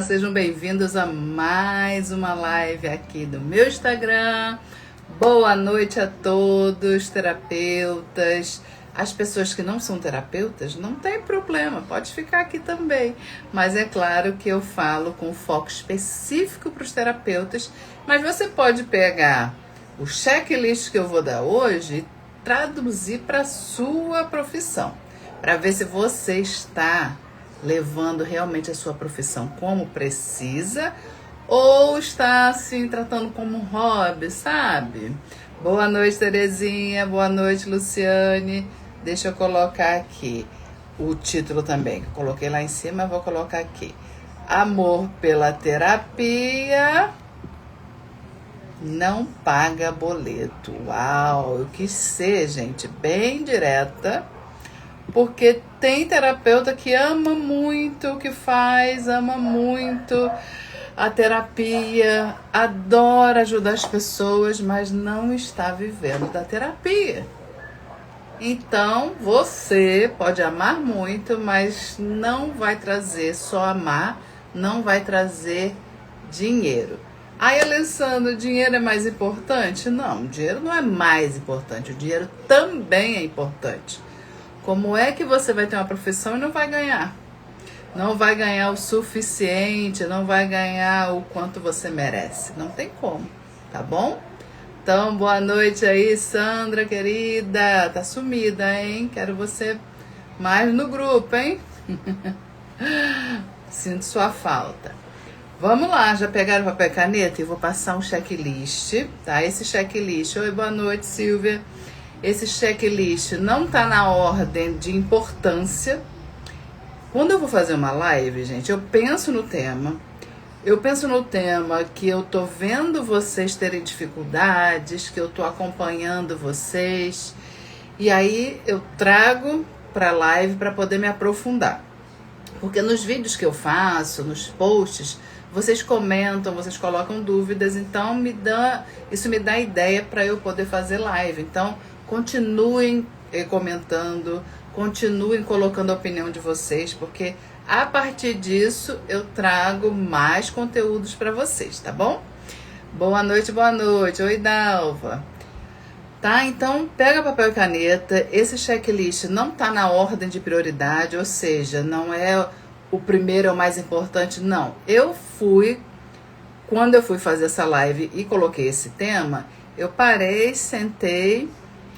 Sejam bem-vindos a mais uma live aqui do meu Instagram. Boa noite a todos, terapeutas. As pessoas que não são terapeutas, não tem problema, pode ficar aqui também. Mas é claro que eu falo com foco específico para os terapeutas, mas você pode pegar o checklist que eu vou dar hoje e traduzir para a sua profissão, para ver se você está levando realmente a sua profissão como precisa ou está assim tratando como um hobby, sabe? Boa noite, Terezinha. Boa noite, Luciane. Deixa eu colocar aqui o título também, que eu coloquei lá em cima, eu vou colocar aqui. Amor pela terapia não paga boleto. Uau, eu quis ser, gente, bem direta. Porque tem terapeuta que ama muito o que faz, ama muito a terapia, adora ajudar as pessoas, mas não está vivendo da terapia. Então, você pode amar muito, mas não vai trazer só amar, não vai trazer dinheiro. Aí, Alessandro, dinheiro é mais importante? Não, o dinheiro não é mais importante, o dinheiro também é importante. Como é que você vai ter uma profissão e não vai ganhar? Não vai ganhar o suficiente, não vai ganhar o quanto você merece. Não tem como, tá bom? Então, boa noite aí, Sandra, querida. Tá sumida, hein? Quero você mais no grupo, hein? Sinto sua falta. Vamos lá, já pegaram papel e caneta? Eu vou passar um checklist, tá? Esse checklist. Oi, boa noite, Silvia. Esse checklist não tá na ordem de importância. Quando eu vou fazer uma live, gente, eu penso no tema. Eu penso no tema que eu tô vendo vocês terem dificuldades, que eu tô acompanhando vocês. E aí eu trago pra live para poder me aprofundar. Porque nos vídeos que eu faço, nos posts, vocês comentam, vocês colocam dúvidas, então isso me dá ideia para eu poder fazer live. Então, continuem comentando, continuem colocando a opinião de vocês, porque a partir disso eu trago mais conteúdos para vocês, tá bom? Boa noite, boa noite. Oi, Dalva. Tá, então pega papel e caneta. Esse checklist não tá na ordem de prioridade, ou seja, não é o primeiro é o mais importante, não. Quando eu fui fazer essa live e coloquei esse tema, eu parei, sentei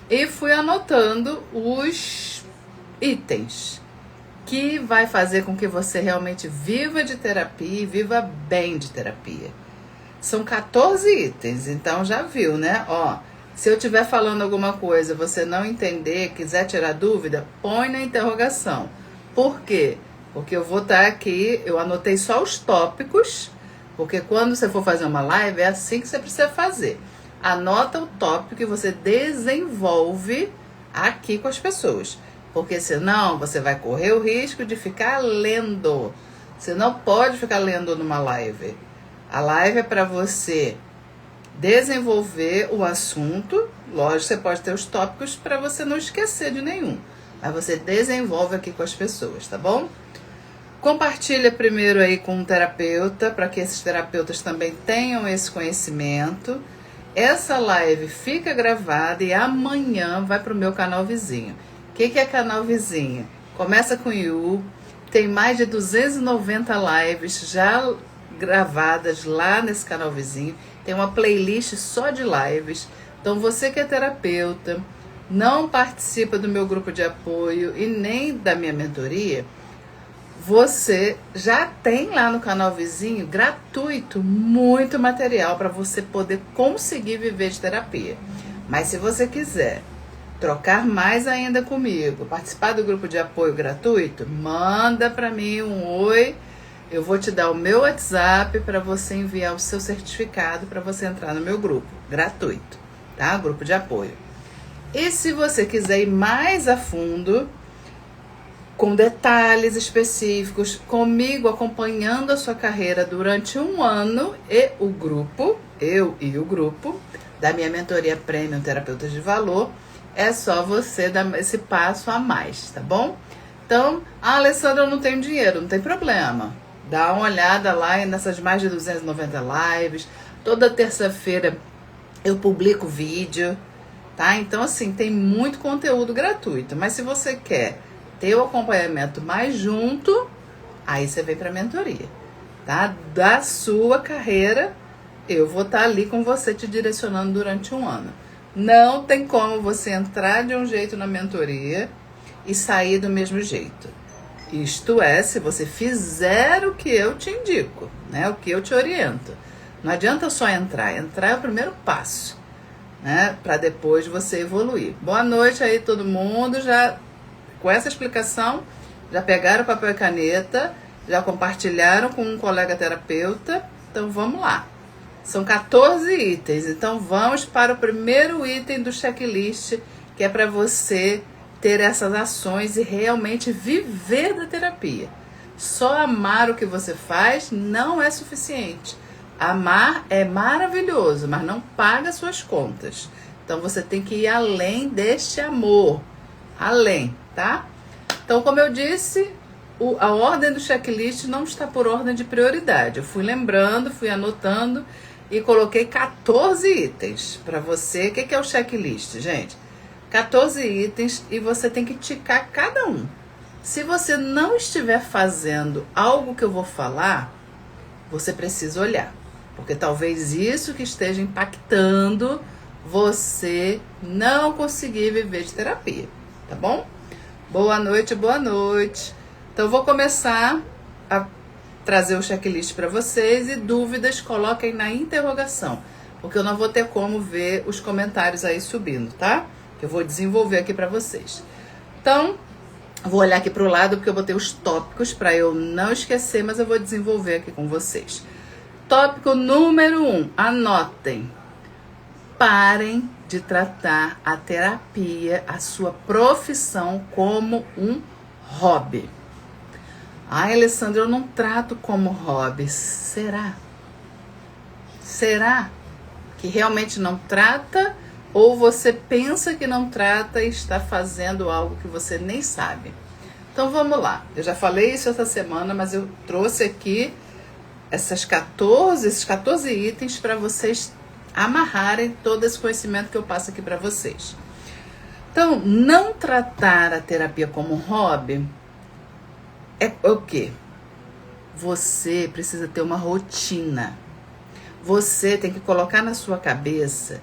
e fui anotando os itens que vai fazer com que você realmente viva de terapia e viva bem de terapia. São 14 itens, então já viu, né? Ó, se eu estiver falando alguma coisa, você não entender, quiser tirar dúvida, põe na interrogação. Por quê? Porque eu vou estar aqui, eu anotei só os tópicos, porque quando você for fazer uma live, é assim que você precisa fazer. Anota o tópico que você desenvolve aqui com as pessoas. Porque senão você vai correr o risco de ficar lendo. Você não pode ficar lendo numa live. A live é para você desenvolver o assunto. Lógico, você pode ter os tópicos para você não esquecer de nenhum. Mas você desenvolve aqui com as pessoas, tá bom? Compartilha primeiro aí com um terapeuta, para que esses terapeutas também tenham esse conhecimento. Essa live fica gravada e amanhã vai para o meu canal vizinho. O que é canal vizinho? Começa com You, tem mais de 290 lives já gravadas lá nesse canal vizinho. Tem uma playlist só de lives. Então você que é terapeuta, não participa do meu grupo de apoio e nem da minha mentoria, você já tem lá no canal vizinho, gratuito, muito material para você poder conseguir viver de terapia. Mas se você quiser trocar mais ainda comigo, participar do grupo de apoio gratuito, manda para mim um oi. Eu vou te dar o meu WhatsApp para você enviar o seu certificado para você entrar no meu grupo, gratuito, tá? Grupo de apoio. E se você quiser ir mais a fundo, com detalhes específicos, comigo acompanhando a sua carreira durante um ano e o grupo, eu e o grupo da minha mentoria Premium Terapeutas de Valor, é só você dar esse passo a mais, tá bom? Então, Alessandra, eu não tenho dinheiro, não tem problema. Dá uma olhada lá nessas mais de 290 lives. Toda terça-feira eu publico vídeo, tá? Então, assim, tem muito conteúdo gratuito. Mas se você quer ter o acompanhamento mais junto, aí você vem para a mentoria, tá? Da sua carreira, eu vou estar ali com você te direcionando durante um ano. Não tem como você entrar de um jeito na mentoria e sair do mesmo jeito. Isto é, se você fizer o que eu te indico, né? O que eu te oriento. Não adianta só entrar. Entrar é o primeiro passo, né? Para depois você evoluir. Boa noite aí todo mundo. Já com essa explicação, já pegaram papel e caneta, já compartilharam com um colega terapeuta. Então vamos lá. São 14 itens. Então vamos para o primeiro item do checklist, que é para você ter essas ações e realmente viver da terapia. Só amar o que você faz não é suficiente. Amar é maravilhoso, mas não paga suas contas. Então você tem que ir além deste amor. Além, tá? Então, como eu disse, a ordem do checklist não está por ordem de prioridade. Eu fui lembrando, fui anotando e coloquei 14 itens para você. O que é o checklist, gente? 14 itens e você tem que ticar cada um. Se você não estiver fazendo algo que eu vou falar, você precisa olhar. Porque talvez isso que esteja impactando você não conseguir viver de terapia. Tá bom? Boa noite, boa noite. Então eu vou começar a trazer o checklist para vocês e dúvidas coloquem na interrogação. Porque eu não vou ter como ver os comentários aí subindo, tá? Eu vou desenvolver aqui para vocês. Então, vou olhar aqui para o lado porque eu botei os tópicos para eu não esquecer, mas eu vou desenvolver aqui com vocês. Tópico número 1, anotem. Parem de tratar a terapia, a sua profissão, como um hobby. Ai, Alessandra, eu não trato como hobby. Será? Será que realmente não trata? Ou você pensa que não trata e está fazendo algo que você nem sabe? Então vamos lá. Eu já falei isso essa semana, mas eu trouxe aqui esses 14 itens para vocês amarrarem todo esse conhecimento que eu passo aqui para vocês. Então, não tratar a terapia como hobby é o quê? Você precisa ter uma rotina. Você tem que colocar na sua cabeça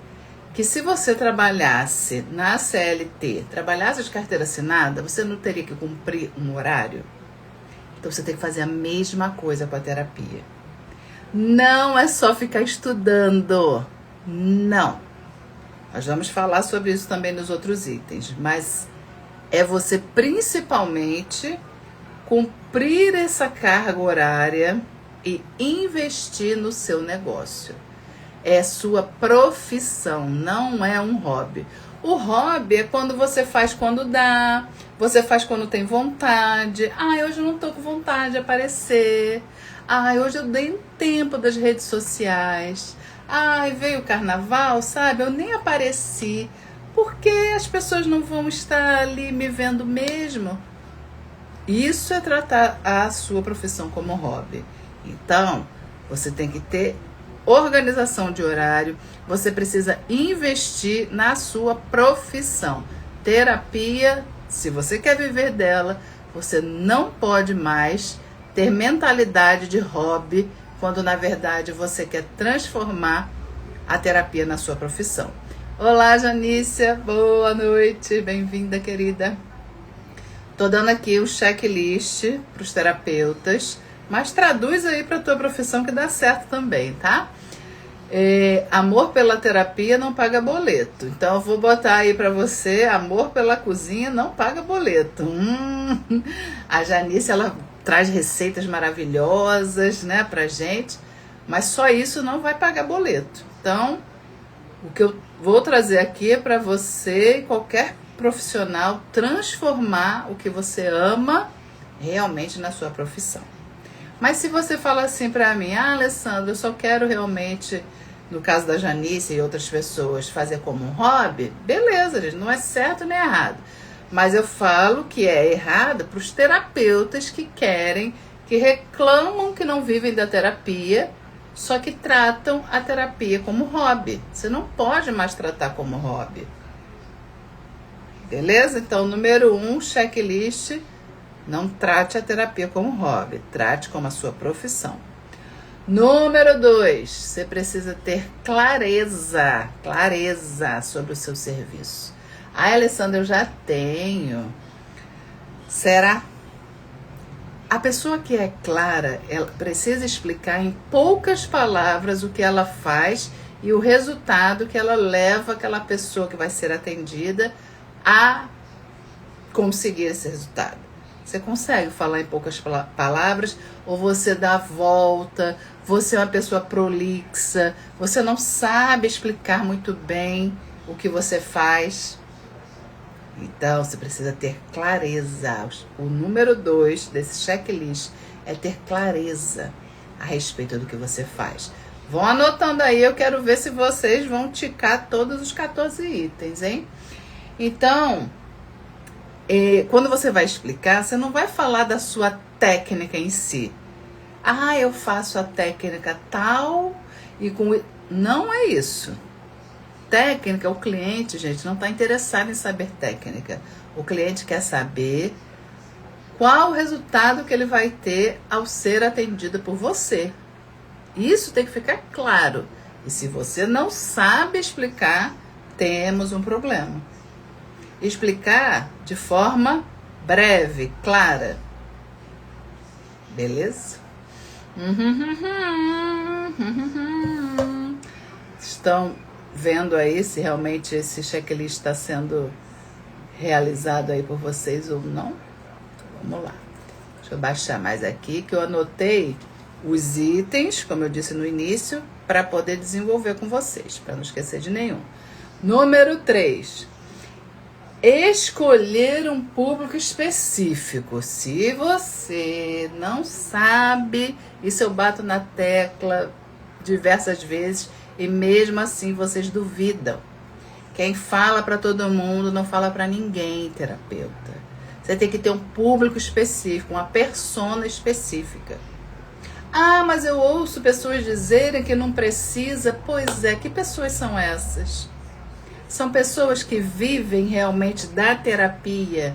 que se você trabalhasse na CLT, trabalhasse de carteira assinada, você não teria que cumprir um horário. Então você tem que fazer a mesma coisa com a terapia. Não é só ficar estudando. Não. Nós vamos falar sobre isso também nos outros itens. Mas é você principalmente cumprir essa carga horária e investir no seu negócio. É sua profissão, não é um hobby. O hobby é quando você faz quando dá, você faz quando tem vontade. Ai, hoje eu não tô com vontade de aparecer. Ai, hoje eu dei um tempo das redes sociais. Ai, veio o carnaval, sabe? Eu nem apareci. Porque as pessoas não vão estar ali me vendo mesmo. Isso é tratar a sua profissão como hobby. Então, você tem que ter organização de horário, você precisa investir na sua profissão. Terapia, se você quer viver dela, você não pode mais ter mentalidade de hobby, quando na verdade você quer transformar a terapia na sua profissão. Olá, Janícia, boa noite, bem-vinda, querida. Tô dando aqui o checklist para os terapeutas, mas traduz aí para a tua profissão que dá certo também, tá? Amor pela terapia não paga boleto. Então eu vou botar aí para você, amor pela cozinha não paga boleto. A Janice, ela traz receitas maravilhosas, né, pra gente, mas só isso não vai pagar boleto. Então, o que eu vou trazer aqui é para você e qualquer profissional transformar o que você ama realmente na sua profissão. Mas se você fala assim pra mim, Alessandra, eu só quero realmente, no caso da Janice e outras pessoas, fazer como um hobby, beleza, gente, não é certo nem errado. Mas eu falo que é errado para os terapeutas que querem que reclamam que não vivem da terapia, só que tratam a terapia como hobby. Você não pode mais tratar como hobby. Beleza? Então, número 1, checklist, não trate a terapia como hobby, trate como a sua profissão. Número 2, você precisa ter clareza sobre o seu serviço. Alessandra, eu já tenho. Será? A pessoa que é clara, ela precisa explicar em poucas palavras o que ela faz e o resultado que ela leva aquela pessoa que vai ser atendida a conseguir esse resultado. Você consegue falar em poucas palavras ou você dá a volta, você é uma pessoa prolixa, você não sabe explicar muito bem o que você faz? Então, você precisa ter clareza. O número 2 desse checklist é ter clareza a respeito do que você faz. Vão anotando aí, eu quero ver se vocês vão ticar todos os 14 itens, hein? Então, quando você vai explicar, você não vai falar da sua técnica em si. Ah, eu faço a técnica tal e com... Não é isso. Técnica, o cliente, gente, não está interessado em saber técnica. O cliente quer saber qual o resultado que ele vai ter ao ser atendido por você. Isso tem que ficar claro. E se você não sabe explicar, temos um problema. Explicar de forma breve, clara. Beleza? Estão vendo aí se realmente esse checklist está sendo realizado aí por vocês ou não? Vamos lá. Deixa eu baixar mais aqui, que eu anotei os itens, como eu disse no início, para poder desenvolver com vocês, para não esquecer de nenhum. Número 3. Escolher um público específico. Se você não sabe, isso eu bato na tecla diversas vezes, e mesmo assim vocês duvidam. Quem fala para todo mundo não fala para ninguém, terapeuta. Você tem que ter um público específico, uma persona específica. Ah, mas eu ouço pessoas dizerem que não precisa. Pois é, que pessoas são essas? São pessoas que vivem realmente da terapia.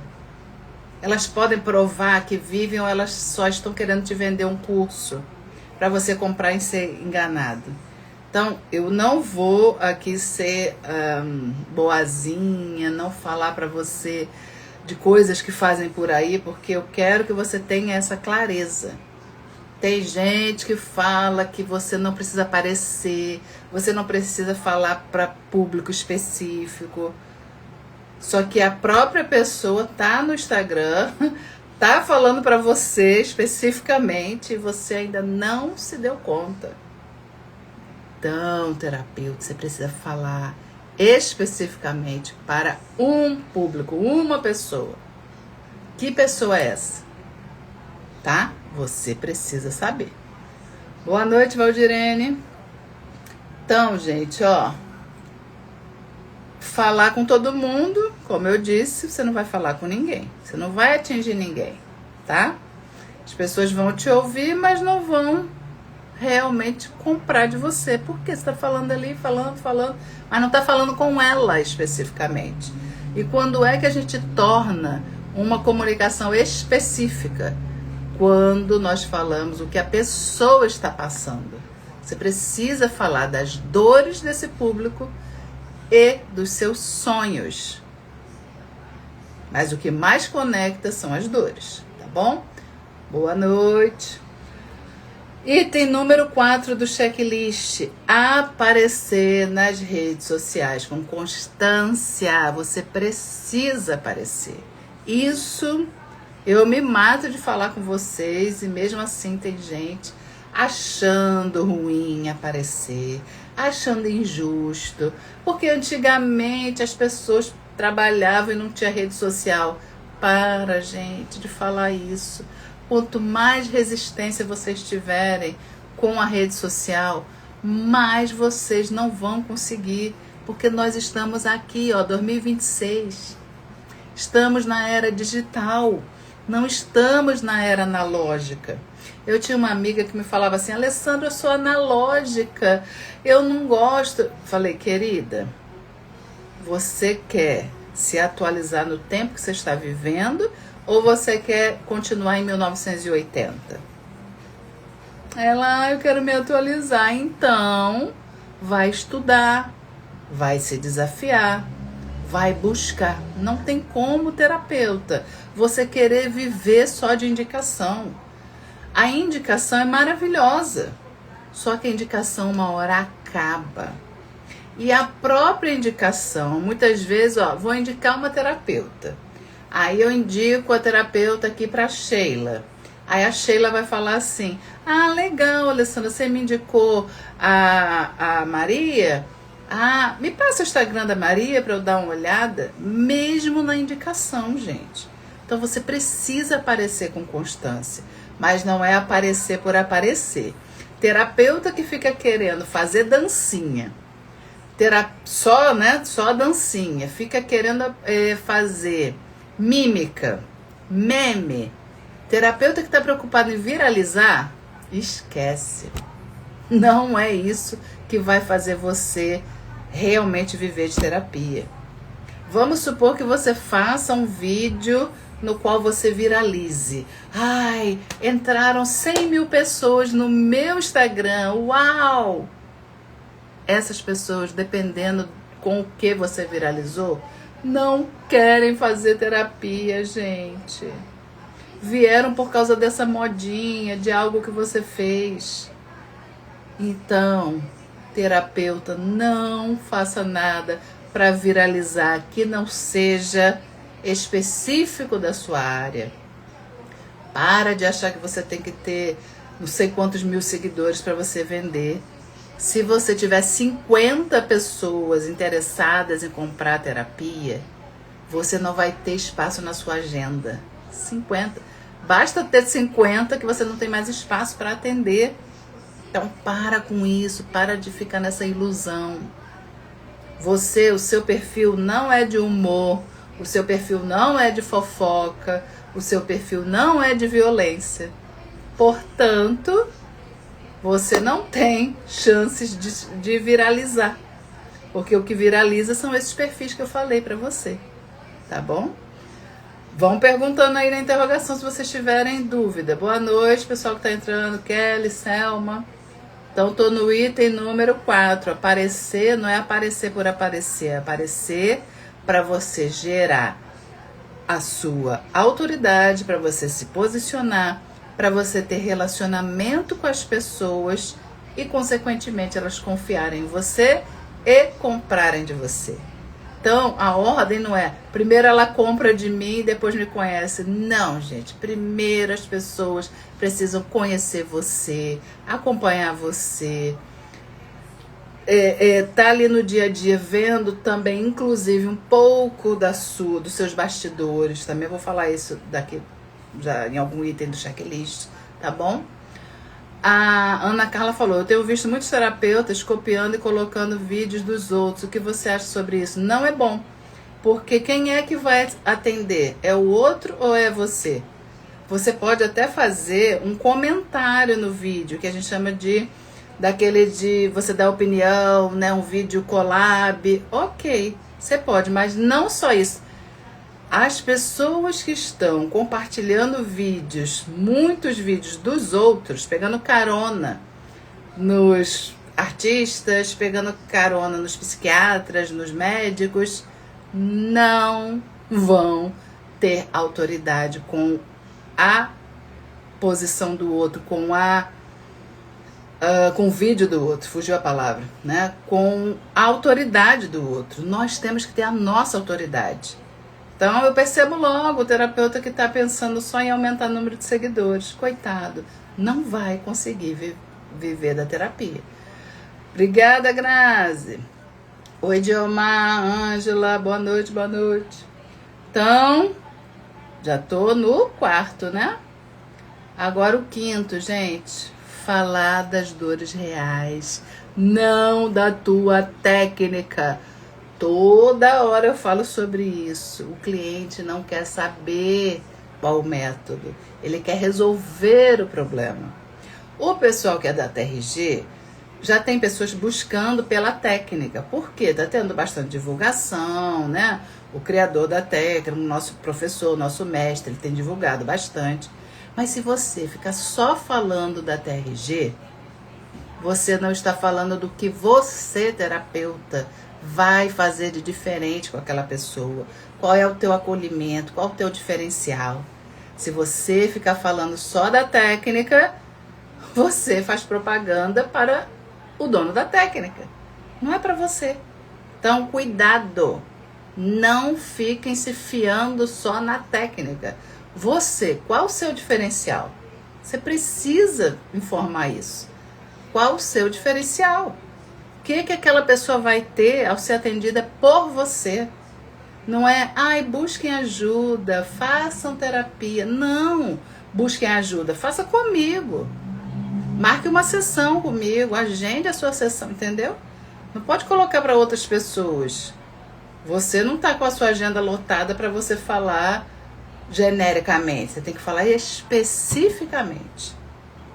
Elas podem provar que vivem ou elas só estão querendo te vender um curso para você comprar e ser enganado. Então, eu não vou aqui ser boazinha, não falar para você de coisas que fazem por aí, porque eu quero que você tenha essa clareza. Tem gente que fala que você não precisa aparecer, você não precisa falar para público específico. Só que a própria pessoa tá no Instagram, tá falando para você especificamente e você ainda não se deu conta. Então, terapeuta, você precisa falar especificamente para um público, uma pessoa. Que pessoa é essa? Tá? Você precisa saber. Boa noite, Valdirene. Então, gente, ó. Falar com todo mundo, como eu disse, você não vai falar com ninguém. Você não vai atingir ninguém, tá? As pessoas vão te ouvir, mas não vão realmente comprar de você. Porque você tá falando ali, falando, mas não tá falando com ela especificamente. E quando é que a gente torna uma comunicação específica? Quando nós falamos o que a pessoa está passando. Você precisa falar das dores desse público e dos seus sonhos. Mas o que mais conecta são as dores, tá bom? Boa noite. Item número 4 do checklist. Aparecer nas redes sociais com constância. Você precisa aparecer. Isso... Eu me mato de falar com vocês e mesmo assim tem gente achando ruim aparecer, achando injusto, porque antigamente as pessoas trabalhavam e não tinha rede social. Para, gente, de falar isso. Quanto mais resistência vocês tiverem com a rede social, mais vocês não vão conseguir, porque nós estamos aqui, ó, 2026. Estamos na era digital. Não estamos na era analógica. Eu tinha uma amiga que me falava assim, Alessandra, eu sou analógica, eu não gosto. Falei, querida, você quer se atualizar no tempo que você está vivendo ou você quer continuar em 1980? Ela, eu quero me atualizar. Então, vai estudar, vai se desafiar, vai buscar. Não tem como, terapeuta, você querer viver só de indicação. A indicação é maravilhosa, só que a indicação uma hora acaba. E a própria indicação, muitas vezes, vou indicar uma terapeuta. Aí eu indico a terapeuta aqui para Sheila. Aí a Sheila vai falar assim, legal, Alessandra, você me indicou a Maria? Me passa o Instagram da Maria para eu dar uma olhada, mesmo na indicação, gente. Então você precisa aparecer com constância, mas não é aparecer por aparecer. Terapeuta que fica querendo fazer dancinha, só dancinha, fica querendo fazer mímica, meme. Terapeuta que está preocupado em viralizar, esquece. Não é isso que vai fazer você realmente viver de terapia. Vamos supor que você faça um vídeo no qual você viralize. Entraram 100 mil pessoas no meu Instagram. Uau! Essas pessoas, dependendo com o que você viralizou, não querem fazer terapia, gente. Vieram por causa dessa modinha, de algo que você fez. Então, terapeuta, não faça nada para viralizar que não seja específico da sua área. Para de achar que você tem que ter não sei quantos mil seguidores para você vender. Se você tiver 50 pessoas interessadas em comprar terapia, você não vai ter espaço na sua agenda. 50. Basta ter 50 que você não tem mais espaço para atender. Então para com isso, para de ficar nessa ilusão. O seu perfil não é de humor, o seu perfil não é de fofoca, o seu perfil não é de violência. Portanto, você não tem chances de viralizar. Porque o que viraliza são esses perfis que eu falei para você. Tá bom? Vão perguntando aí na interrogação se vocês tiverem dúvida. Boa noite, pessoal que está entrando. Kelly, Selma. Então, estou no item número 4. Aparecer não é aparecer por aparecer. É aparecer para você gerar a sua autoridade, para você se posicionar, para você ter relacionamento com as pessoas e, consequentemente, elas confiarem em você e comprarem de você. Então, a ordem não é primeiro ela compra de mim e depois me conhece. Não, gente. Primeiro as pessoas precisam conhecer você, acompanhar você, tá ali no dia a dia vendo também, inclusive, um pouco dos seus bastidores. Também vou falar isso daqui já em algum item do checklist, tá bom? A Ana Carla falou, eu tenho visto muitos terapeutas copiando e colocando vídeos dos outros. O que você acha sobre isso? Não é bom, porque quem é que vai atender? É o outro ou é você? Você pode até fazer um comentário no vídeo, que a gente chama de você dar opinião, né? Um vídeo collab. Ok, você pode, mas não só isso. As pessoas que estão compartilhando muitos vídeos dos outros, pegando carona nos artistas, pegando carona nos psiquiatras, nos médicos, não vão ter autoridade com a posição do outro, com o vídeo do outro, fugiu a palavra, né? Com a autoridade do outro. Nós temos que ter a nossa autoridade. Então, eu percebo logo o terapeuta que está pensando só em aumentar o número de seguidores. Coitado, não vai conseguir viver da terapia. Obrigada, Grazi. Oi, Diomar, Ângela, boa noite, boa noite. Então, já tô no 4, né? Agora o 5, gente. Falar das dores reais, não da tua técnica. Toda hora eu falo sobre isso. O cliente não quer saber qual o método. Ele quer resolver o problema. O pessoal que é da TRG, já tem pessoas buscando pela técnica. Por quê? Está tendo bastante divulgação, né? O criador da técnica, o nosso professor, o nosso mestre, ele tem divulgado bastante. Mas se você ficar só falando da TRG, você não está falando do que você, terapeuta, vai fazer de diferente com aquela pessoa. Qual é o teu acolhimento, qual é o teu diferencial. Se você ficar falando só da técnica, você faz propaganda para o dono da técnica. Não é para você. Então, cuidado. Não fiquem se fiando só na técnica. Você, qual o seu diferencial? Você precisa informar isso. Qual o seu diferencial? O que aquela pessoa vai ter ao ser atendida por você? Não é, busquem ajuda, façam terapia. Não, busquem ajuda, faça comigo. Marque uma sessão comigo, agende a sua sessão, entendeu? Não pode colocar para outras pessoas. Você não está com a sua agenda lotada para você falar genericamente. Você tem que falar especificamente.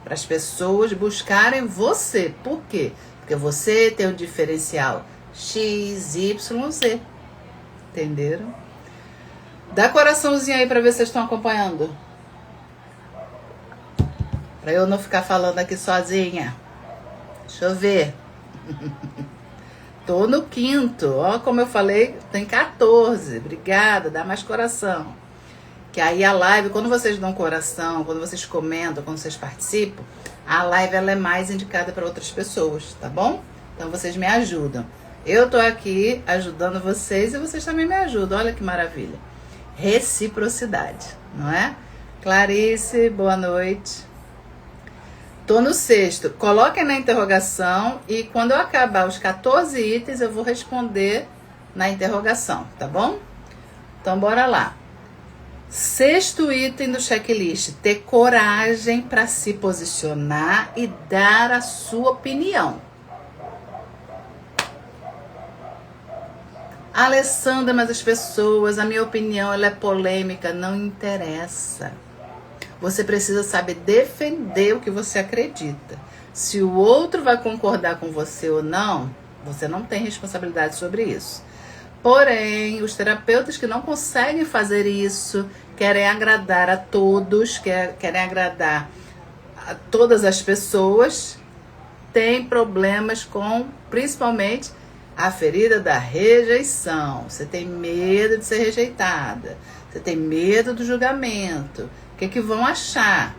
Para as pessoas buscarem você. Por quê? Porque você tem um diferencial X, Y, Z. Entenderam? Dá coraçãozinho aí para ver se vocês estão acompanhando. Para eu não ficar falando aqui sozinha. Deixa eu ver. Tô no 5º. Ó, como eu falei, tem 14. Obrigada, dá mais coração. Que aí a live, quando vocês dão coração, quando vocês comentam, quando vocês participam, a live ela é mais indicada para outras pessoas, tá bom? Então vocês me ajudam. Eu tô aqui ajudando vocês e vocês também me ajudam. Olha que maravilha. Reciprocidade, não é? Clarice, boa noite. Tô no 6º. Coloquem na interrogação e quando eu acabar os 14 itens, eu vou responder na interrogação, tá bom? Então, bora lá. 6º item do checklist. Ter coragem para se posicionar e dar a sua opinião. Alessandra, mas as pessoas, a minha opinião, ela é polêmica. Não interessa. Você precisa saber defender o que você acredita. Se o outro vai concordar com você ou não, você não tem responsabilidade sobre isso. Porém, os terapeutas que não conseguem fazer isso, querem agradar a todos, querem agradar a todas as pessoas, têm problemas com, principalmente, a ferida da rejeição. Você tem medo de ser rejeitada. Você tem medo do julgamento. O que vão achar?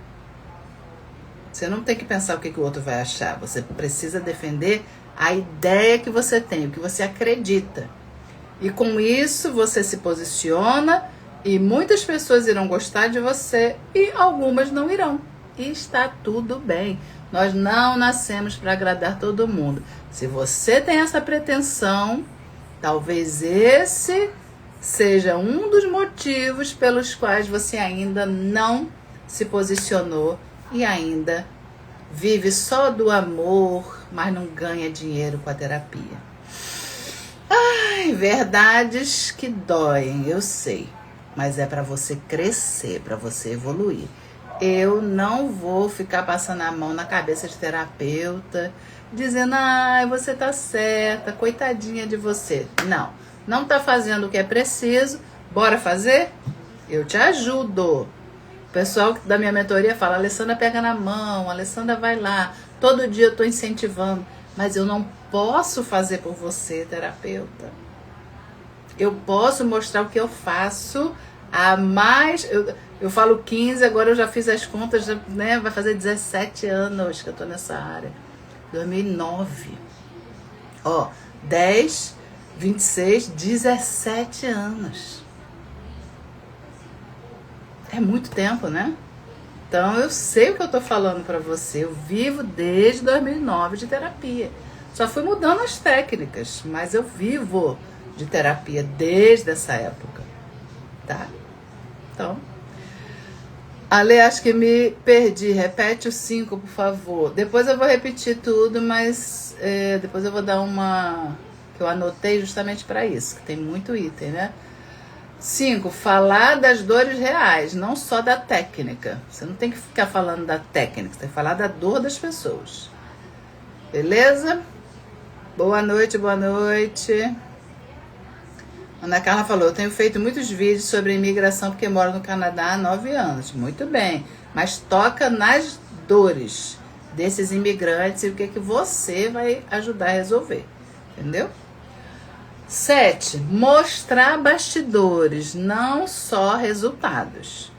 Você não tem que pensar o que o outro vai achar. Você precisa defender a ideia que você tem, o que você acredita. E com isso você se posiciona e muitas pessoas irão gostar de você e algumas não irão. E está tudo bem. Nós não nascemos para agradar todo mundo. Se você tem essa pretensão, talvez esse seja um dos motivos pelos quais você ainda não se posicionou e ainda vive só do amor, mas não ganha dinheiro com a terapia. Ai, verdades que doem, eu sei, mas é para você crescer, para você evoluir. Eu não vou ficar passando a mão na cabeça de terapeuta, dizendo, você tá certa, coitadinha de você. Não tá fazendo o que é preciso, bora fazer? Eu te ajudo. O pessoal da minha mentoria fala, Alessandra pega na mão, Alessandra vai lá, todo dia eu tô incentivando, mas eu não posso fazer por você, terapeuta. Eu posso mostrar o que eu faço há mais... Eu falo 15, agora eu já fiz as contas, né? Vai fazer 17 anos que eu tô nessa área. 2009. 10, 26, 17 anos. É muito tempo, né? Então eu sei o que eu tô falando pra você. Eu vivo desde 2009 de terapia. Só fui mudando as técnicas, mas eu vivo de terapia desde essa época, tá? Então, Ale, acho que me perdi. Repete o 5, por favor. Depois eu vou repetir tudo, mas depois eu vou dar uma que eu anotei justamente para isso, que tem muito item, né? 5, falar das dores reais, não só da técnica. Você não tem que ficar falando da técnica, você tem que falar da dor das pessoas. Beleza? Boa noite, boa noite. Ana Carla falou, eu tenho feito muitos vídeos sobre imigração porque moro no Canadá há 9 anos. Muito bem, mas toca nas dores desses imigrantes e o que você vai ajudar a resolver. Entendeu? 7, mostrar bastidores, não só resultados.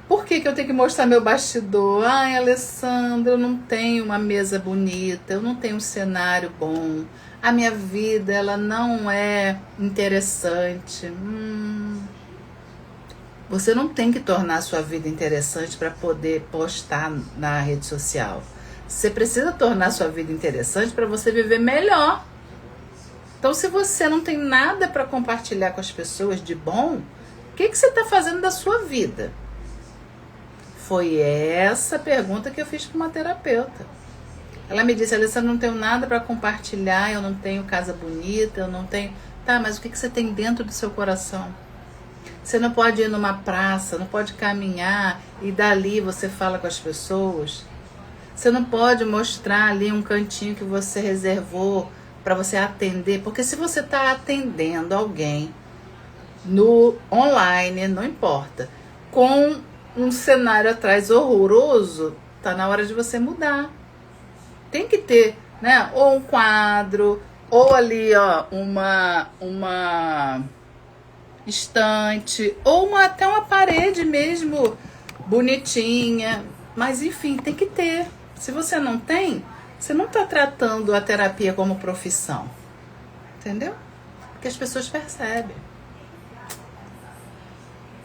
Por que eu tenho que mostrar meu bastidor? Ai, Alessandra, eu não tenho uma mesa bonita, eu não tenho um cenário bom, a minha vida ela não é interessante. Você não tem que tornar a sua vida interessante para poder postar na rede social. Você precisa tornar a sua vida interessante para você viver melhor. Então, se você não tem nada para compartilhar com as pessoas de bom, o que você está fazendo da sua vida? Foi essa pergunta que eu fiz para uma terapeuta. Ela me disse, Alessandra, não tenho nada para compartilhar, eu não tenho casa bonita, eu não tenho... Tá, mas o que você tem dentro do seu coração? Você não pode ir numa praça, não pode caminhar e dali você fala com as pessoas. Você não pode mostrar ali um cantinho que você reservou para você atender, porque se você está atendendo alguém no online, não importa, com um cenário atrás horroroso, tá na hora de você mudar. Tem que ter, né, ou um quadro, ou ali, ó, uma estante, ou até uma parede mesmo bonitinha, mas enfim, tem que ter. Se você não tem, você não está tratando a terapia como profissão, entendeu? Porque as pessoas percebem.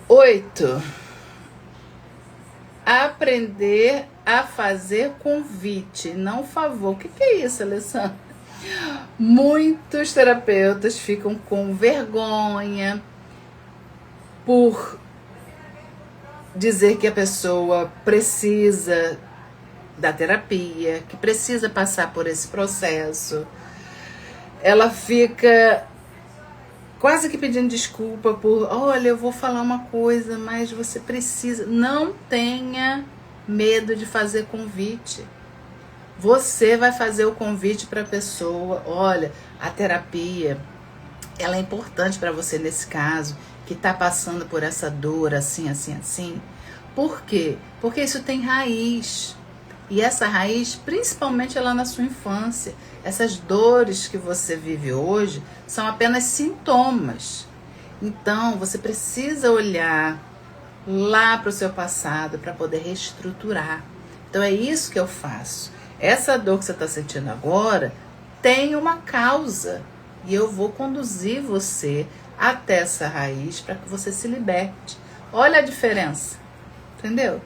8, aprender a fazer convite, não favor. O que é isso, Alessandra? Muitos terapeutas ficam com vergonha por dizer que a pessoa precisa da terapia, que precisa passar por esse processo. Ela fica quase que pedindo desculpa por, olha, eu vou falar uma coisa, mas você precisa. Não tenha medo de fazer convite. Você vai fazer o convite para a pessoa. Olha, a terapia, ela é importante para você nesse caso, que está passando por essa dor, assim, assim, assim. Por quê? Porque isso tem raiz. E essa raiz, principalmente lá na sua infância, essas dores que você vive hoje são apenas sintomas. Então, você precisa olhar lá para o seu passado para poder reestruturar. Então, é isso que eu faço. Essa dor que você está sentindo agora tem uma causa. E eu vou conduzir você até essa raiz para que você se liberte. Olha a diferença. Entendeu?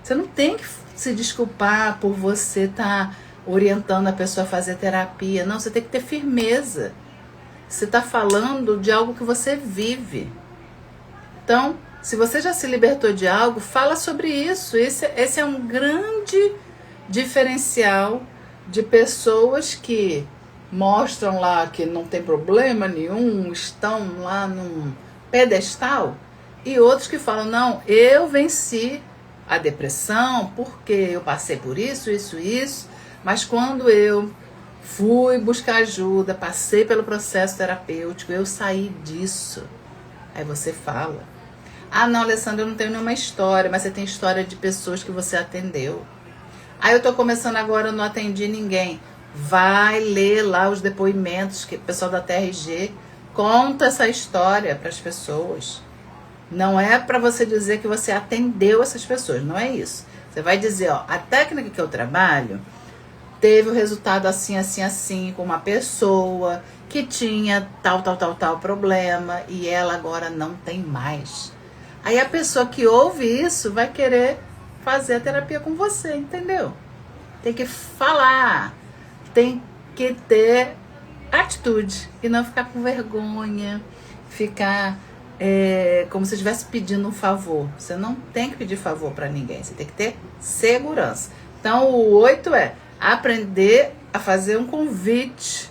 Você não tem que se desculpar por você estar orientando a pessoa a fazer terapia. Não, você tem que ter firmeza. Você está falando de algo que você vive. Então, se você já se libertou de algo, fala sobre isso. Esse é um grande diferencial de pessoas que mostram lá que não tem problema nenhum, estão lá num pedestal, e outros que falam, não, eu venci a depressão porque eu passei por isso, mas quando eu fui buscar ajuda, passei pelo processo terapêutico, eu saí disso. Aí você fala, ah não, Alessandra, eu não tenho nenhuma história, mas você tem história de pessoas que você atendeu. Aí eu tô começando agora, eu não atendi ninguém. Vai ler lá os depoimentos que o pessoal da TRG conta essa história para as pessoas. Não é para você dizer que você atendeu essas pessoas, não é isso. Você vai dizer, ó, a técnica que eu trabalho teve o resultado assim, assim, assim, com uma pessoa que tinha tal problema e ela agora não tem mais. Aí a pessoa que ouve isso vai querer fazer a terapia com você, entendeu? Tem que falar, tem que ter atitude e não ficar com vergonha, ficar como se estivesse pedindo um favor. Você não tem que pedir favor para ninguém, você tem que ter segurança. Então o 8 é aprender a fazer um convite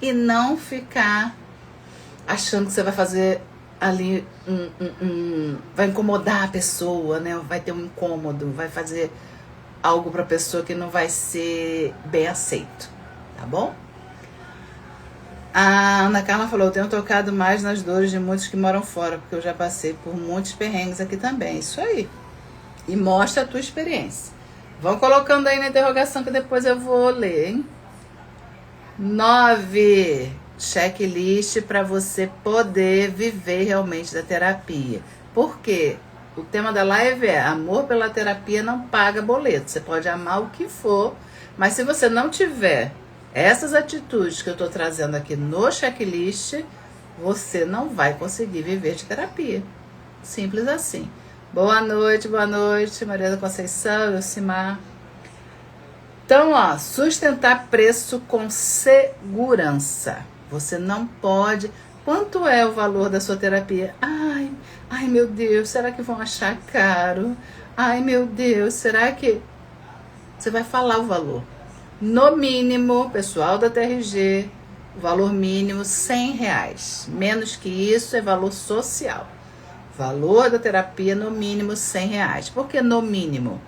e não ficar achando que você vai fazer ali vai incomodar a pessoa, né? Vai ter um incômodo, vai fazer algo para a pessoa que não vai ser bem aceito, tá bom? A Ana Carla falou, eu tenho tocado mais nas dores de muitos que moram fora, porque eu já passei por muitos perrengues aqui também. Isso aí. E mostra a tua experiência. Vão colocando aí na interrogação que depois eu vou ler, hein? 9. Checklist para você poder viver realmente da terapia. Por quê? O tema da live é amor pela terapia não paga boleto. Você pode amar o que for, mas se você não tiver essas atitudes que eu estou trazendo aqui no checklist, você não vai conseguir viver de terapia. Simples assim. Boa noite, Maria da Conceição, Elcimar. Então, ó, sustentar preço com segurança. Você não pode... Quanto é o valor da sua terapia? Ai, meu Deus, será que vão achar caro? Ai, meu Deus, será que... Você vai falar o valor. No mínimo, pessoal da TRG, o valor mínimo R$100. Menos que isso é valor social. Valor da terapia no mínimo R$100. Por que no mínimo?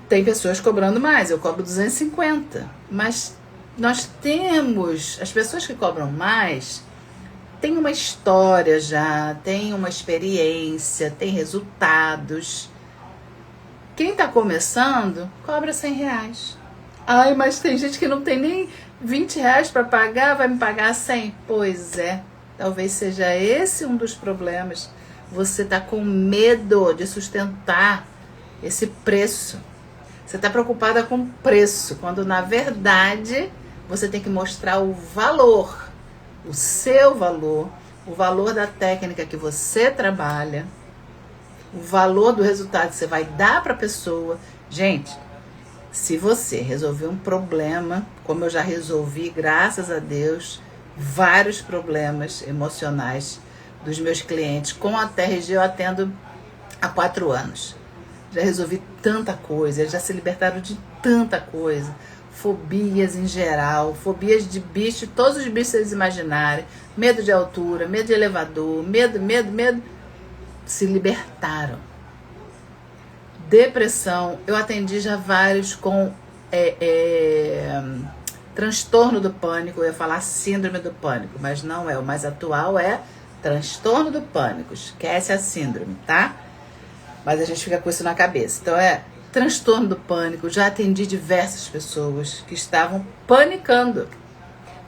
Tem pessoas cobrando mais, eu cobro 250. Mas nós temos, as pessoas que cobram mais, tem uma história já, tem uma experiência, tem resultados. Quem está começando, cobra R$100. Ai, mas tem gente que não tem nem R$20 para pagar, vai me pagar 100? Pois é, talvez seja esse um dos problemas. Você está com medo de sustentar esse preço. Você está preocupada com o preço, quando na verdade você tem que mostrar o valor, o seu valor, o valor da técnica que você trabalha, o valor do resultado que você vai dar para a pessoa. Gente, se você resolver um problema, como eu já resolvi, graças a Deus, vários problemas emocionais dos meus clientes, com a TRG eu atendo há 4 anos. Já resolvi tanta coisa, eles já se libertaram de tanta coisa. Fobias em geral, fobias de bicho, todos os bichos que eles imaginarem. Medo de altura, medo de elevador, medo. Se libertaram. Depressão, eu atendi já vários com transtorno do pânico. Eu ia falar síndrome do pânico, mas não é. O mais atual é transtorno do pânico. Esquece a síndrome, tá? Mas a gente fica com isso na cabeça. Então transtorno do pânico. Já atendi diversas pessoas que estavam panicando.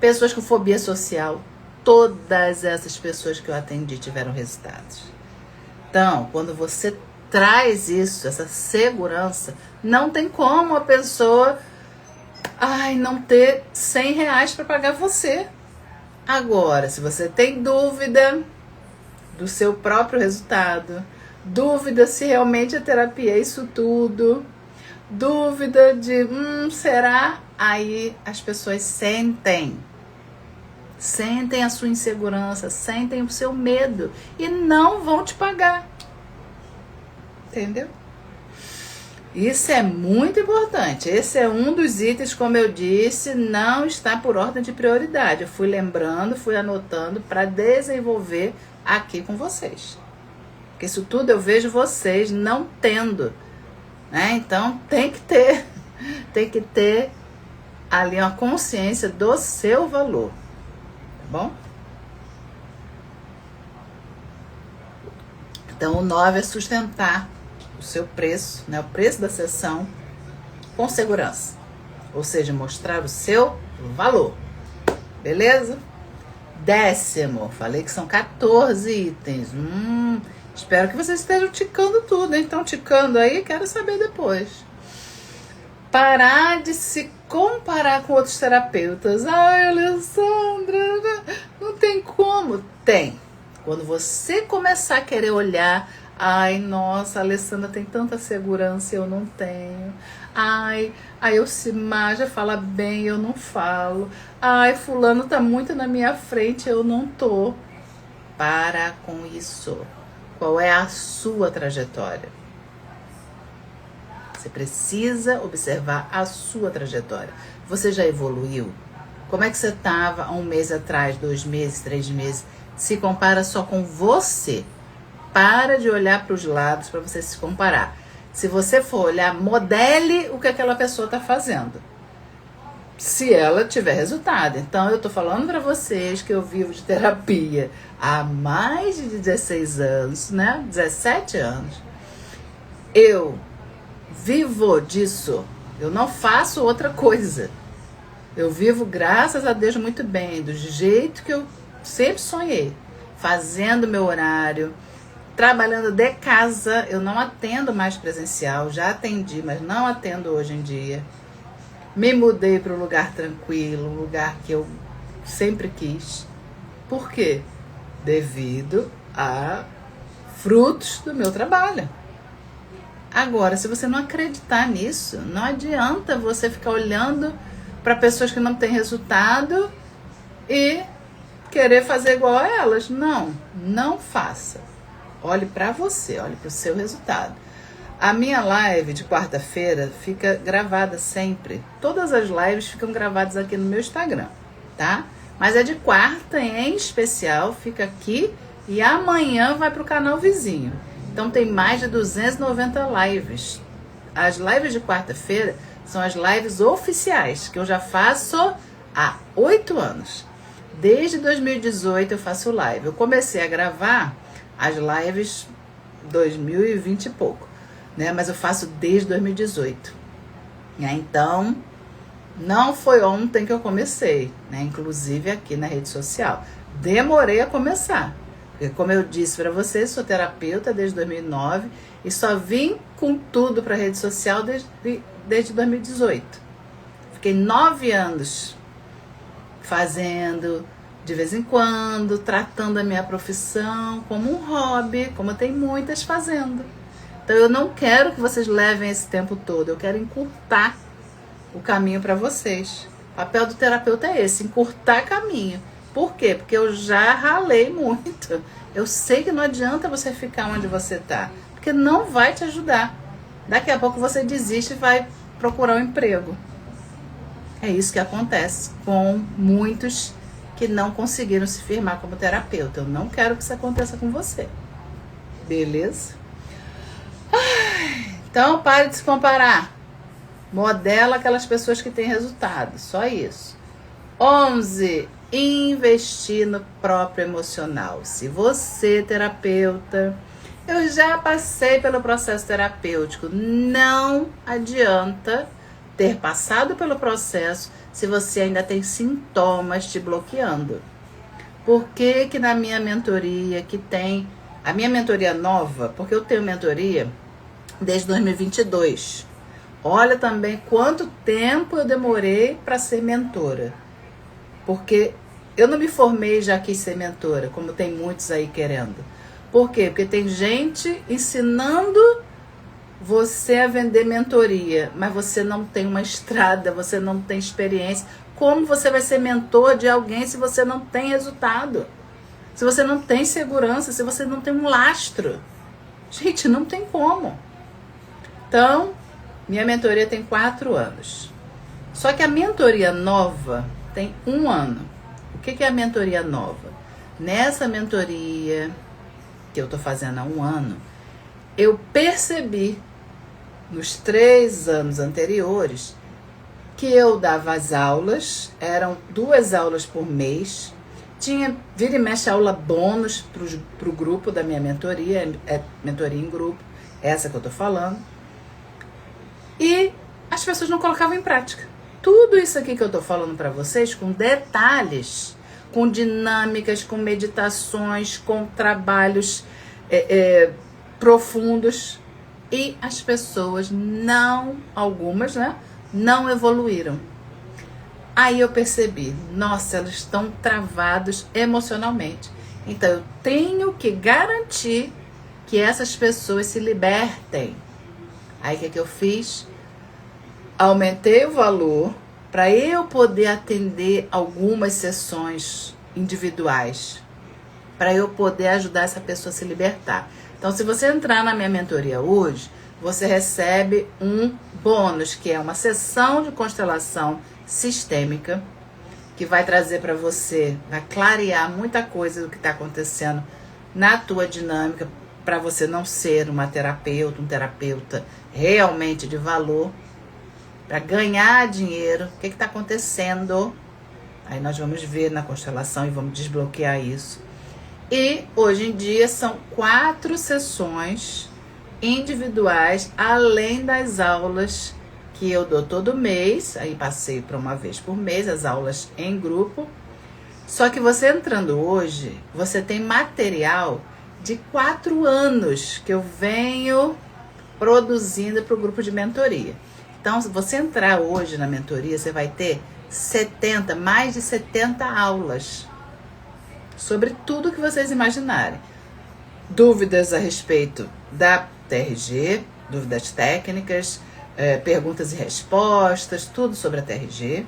Pessoas com fobia social. Todas essas pessoas que eu atendi tiveram resultados. Então, quando você traz isso, essa segurança, não tem como a pessoa não ter R$100 para pagar você. Agora, se você tem dúvida do seu próprio resultado, dúvida se realmente a terapia é isso tudo, dúvida de, será? Aí as pessoas sentem a sua insegurança, sentem o seu medo e não vão te pagar. Entendeu? Isso é muito importante. Esse é um dos itens, como eu disse, não está por ordem de prioridade. Eu fui lembrando, fui anotando para desenvolver aqui com vocês. Porque isso tudo eu vejo vocês não tendo, né? Então tem que ter ali uma consciência do seu valor, tá bom? Então o 9 é sustentar o seu preço, né? O preço da sessão com segurança, ou seja, mostrar o seu valor, beleza? 10º, falei que são 14 itens. Espero que vocês estejam ticando tudo, hein? Estão ticando aí? Quero saber depois. Parar de se comparar com outros terapeutas. Ai, Alessandra, não tem como. Tem. Quando você começar a querer olhar, ai, nossa, a Alessandra tem tanta segurança, eu não tenho. Ai, a Elcimar já fala bem, eu não falo. Ai, fulano tá muito na minha frente, eu não tô. Para com isso. Qual é a sua trajetória? Você precisa observar a sua trajetória. Você já evoluiu? Como é que você estava há um mês atrás, 2 meses, 3 meses? Se compara só com você. Para de olhar para os lados para você se comparar. Se você for olhar, modele o que aquela pessoa está fazendo. Se ela tiver resultado. Então, eu tô falando para vocês que eu vivo de terapia há mais de 16 anos, né? 17 anos. Eu vivo disso. Eu não faço outra coisa. Eu vivo, graças a Deus, muito bem, do jeito que eu sempre sonhei. Fazendo meu horário, trabalhando de casa. Eu não atendo mais presencial. Já atendi, mas não atendo hoje em dia. Me mudei para um lugar tranquilo, um lugar que eu sempre quis. Por quê? Devido a frutos do meu trabalho. Agora, se você não acreditar nisso, não adianta você ficar olhando para pessoas que não têm resultado e querer fazer igual a elas. Não, não faça. Olhe para você, olhe para o seu resultado. A minha live de quarta-feira fica gravada sempre. Todas as lives ficam gravadas aqui no meu Instagram, tá? Mas a de quarta, em especial, fica aqui e amanhã vai para o canal vizinho. Então tem mais de 290 lives. As lives de quarta-feira são as lives oficiais, que eu já faço há 8 anos. Desde 2018 eu faço live. Eu comecei a gravar as lives 2020 e pouco, né? Mas eu faço desde 2018. Então, não foi ontem que eu comecei, né? Inclusive aqui na rede social. Demorei a começar. Porque, como eu disse para vocês, sou terapeuta desde 2009 e só vim com tudo para a rede social desde 2018. Fiquei 9 anos fazendo, de vez em quando, tratando a minha profissão como um hobby, como tem muitas fazendo. Então eu não quero que vocês levem esse tempo todo, eu quero encurtar o caminho para vocês. O papel do terapeuta é esse, encurtar caminho. Por quê? Porque eu já ralei muito. Eu sei que não adianta você ficar onde você está, porque não vai te ajudar. Daqui a pouco você desiste e vai procurar um emprego. É isso que acontece com muitos que não conseguiram se firmar como terapeuta. Eu não quero que isso aconteça com você. Beleza? Então, pare de se comparar. Modela aquelas pessoas que têm resultado. Só isso. 11. Investir no próprio emocional. Se você, terapeuta, eu já passei pelo processo terapêutico. Não adianta ter passado pelo processo se você ainda tem sintomas te bloqueando. Por que que na minha mentoria, que tem a minha mentoria nova, porque eu tenho mentoria desde 2022. Olha também quanto tempo eu demorei para ser mentora. Porque eu não me formei e já quis ser mentora, como tem muitos aí querendo. Por quê? Porque tem gente ensinando você a vender mentoria, mas você não tem uma estrada, você não tem experiência. Como você vai ser mentor de alguém se você não tem resultado? Se você não tem segurança, se você não tem um lastro? Gente, não tem como. Então, minha mentoria tem 4 anos. Só que a mentoria nova tem 1 ano. O que é a mentoria nova? Nessa mentoria que eu estou fazendo há 1 ano, eu percebi nos 3 anos anteriores que eu dava as aulas, eram 2 aulas por mês, tinha vira e mexe aula bônus para o grupo da minha mentoria, é mentoria em grupo, essa que eu estou falando, e as pessoas não colocavam em prática. Tudo isso aqui que eu estou falando para vocês, com detalhes, com dinâmicas, com meditações, com trabalhos profundos, e as pessoas não, algumas, né, não evoluíram. Aí eu percebi, nossa, elas estão travados emocionalmente. Então eu tenho que garantir que essas pessoas se libertem. Aí o que eu fiz? Aumentei o valor para eu poder atender algumas sessões individuais, para eu poder ajudar essa pessoa a se libertar. Então, se você entrar na minha mentoria hoje, você recebe um bônus, que é uma sessão de constelação sistêmica, que vai trazer para você, vai clarear muita coisa do que está acontecendo na tua dinâmica, para você não ser uma terapeuta, um terapeuta realmente de valor, para ganhar dinheiro. O que está acontecendo? Aí nós vamos ver na constelação e vamos desbloquear isso. E hoje em dia são 4 sessões individuais, além das aulas que eu dou todo mês. Aí passei para uma vez por mês as aulas em grupo. Só que você entrando hoje, você tem material de 4 anos que eu venho produzindo para o grupo de mentoria. Então, se você entrar hoje na mentoria, você vai ter mais de 70 aulas sobre tudo que vocês imaginarem. Dúvidas a respeito da TRG, dúvidas técnicas, perguntas e respostas, tudo sobre a TRG.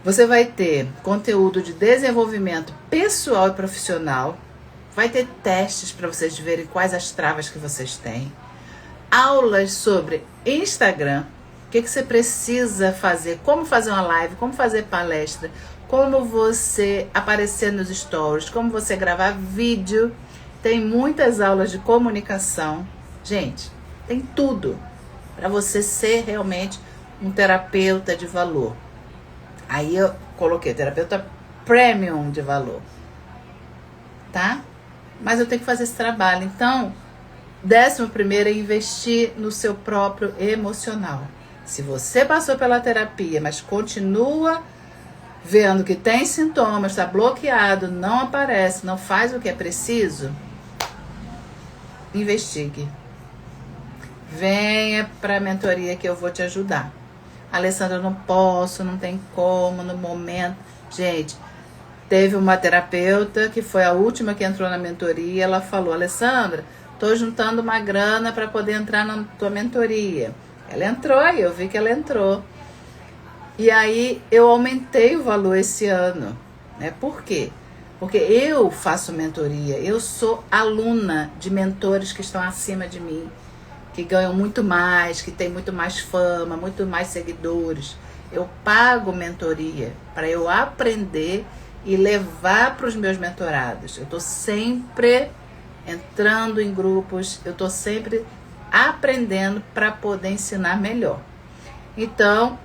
Você vai ter conteúdo de desenvolvimento pessoal e profissional. Vai ter testes para vocês verem quais as travas que vocês têm. Aulas sobre Instagram, o que você precisa fazer, como fazer uma live, como fazer palestra, como você aparecer nos stories, como você gravar vídeo. Tem muitas aulas de comunicação. Gente, tem tudo para você ser realmente um terapeuta de valor. Aí eu coloquei terapeuta premium de valor, tá? Mas eu tenho que fazer esse trabalho. Então, 11º é investir no seu próprio emocional. Se você passou pela terapia, mas continua vendo que tem sintomas, está bloqueado, não aparece, não faz o que é preciso, investigue. Venha para a mentoria que eu vou te ajudar. Alessandra, eu não posso, não tem como, no momento. Gente, teve uma terapeuta que foi a última que entrou na mentoria. Ela falou: Alessandra, tô juntando uma grana para poder entrar na tua mentoria. Ela entrou, e eu vi que ela entrou. E aí eu aumentei o valor esse ano, né? Por quê? Porque eu faço mentoria, eu sou aluna de mentores que estão acima de mim, que ganham muito mais, que têm muito mais fama, muito mais seguidores. Eu pago mentoria para eu aprender e levar para os meus mentorados. Eu estou sempre entrando em grupos, eu estou sempre aprendendo para poder ensinar melhor. Então,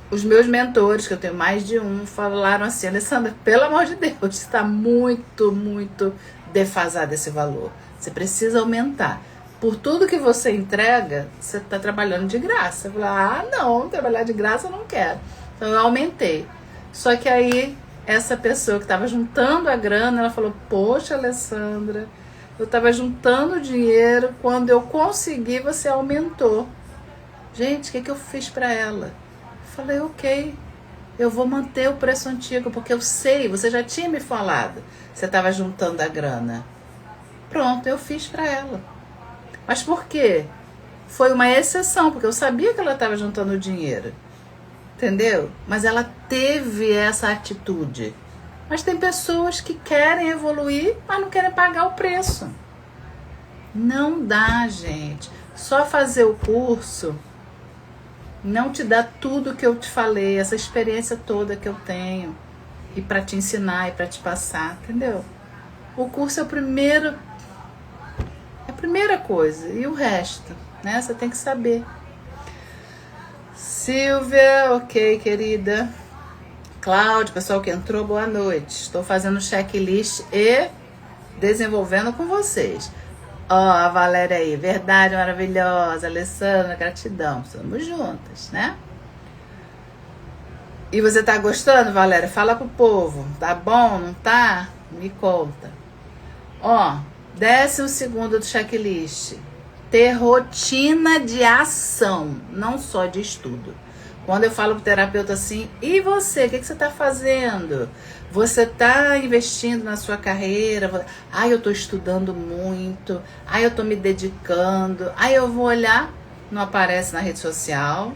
os meus mentores, que eu tenho mais de um, falaram assim: Alessandra, pelo amor de Deus, está muito, muito defasado esse valor. Você precisa aumentar. Por tudo que você entrega, você está trabalhando de graça. Eu falei: não, trabalhar de graça eu não quero. Então eu aumentei. Só que aí, essa pessoa que estava juntando a grana, ela falou: poxa, Alessandra, eu estava juntando dinheiro, quando eu consegui, você aumentou. Gente, o que eu fiz para ela? Eu falei: ok, eu vou manter o preço antigo, porque eu sei, você já tinha me falado, você estava juntando a grana. Pronto, eu fiz para ela. Mas por quê? Foi uma exceção, porque eu sabia que ela estava juntando o dinheiro. Entendeu? Mas ela teve essa atitude. Mas tem pessoas que querem evoluir, mas não querem pagar o preço. Não dá, gente. Só fazer o curso não te dá tudo que eu te falei, essa experiência toda que eu tenho, e para te ensinar e para te passar, entendeu? O curso é a primeira coisa, e o resto, né? Você tem que saber. Silvia, ok, querida. Cláudio, pessoal que entrou, boa noite. Estou fazendo checklist e desenvolvendo com vocês. Ó, a Valéria aí, verdade, maravilhosa. Alessandra, gratidão. Estamos juntas, né? E você tá gostando, Valéria? Fala pro povo. Tá bom, não tá? Me conta. Ó, 12º do checklist. Ter rotina de ação, não só de estudo. Quando eu falo pro terapeuta assim: e você, o que você está fazendo? Você está investindo na sua carreira? Eu estou estudando muito. Eu estou me dedicando. Aí eu vou olhar, não aparece na rede social,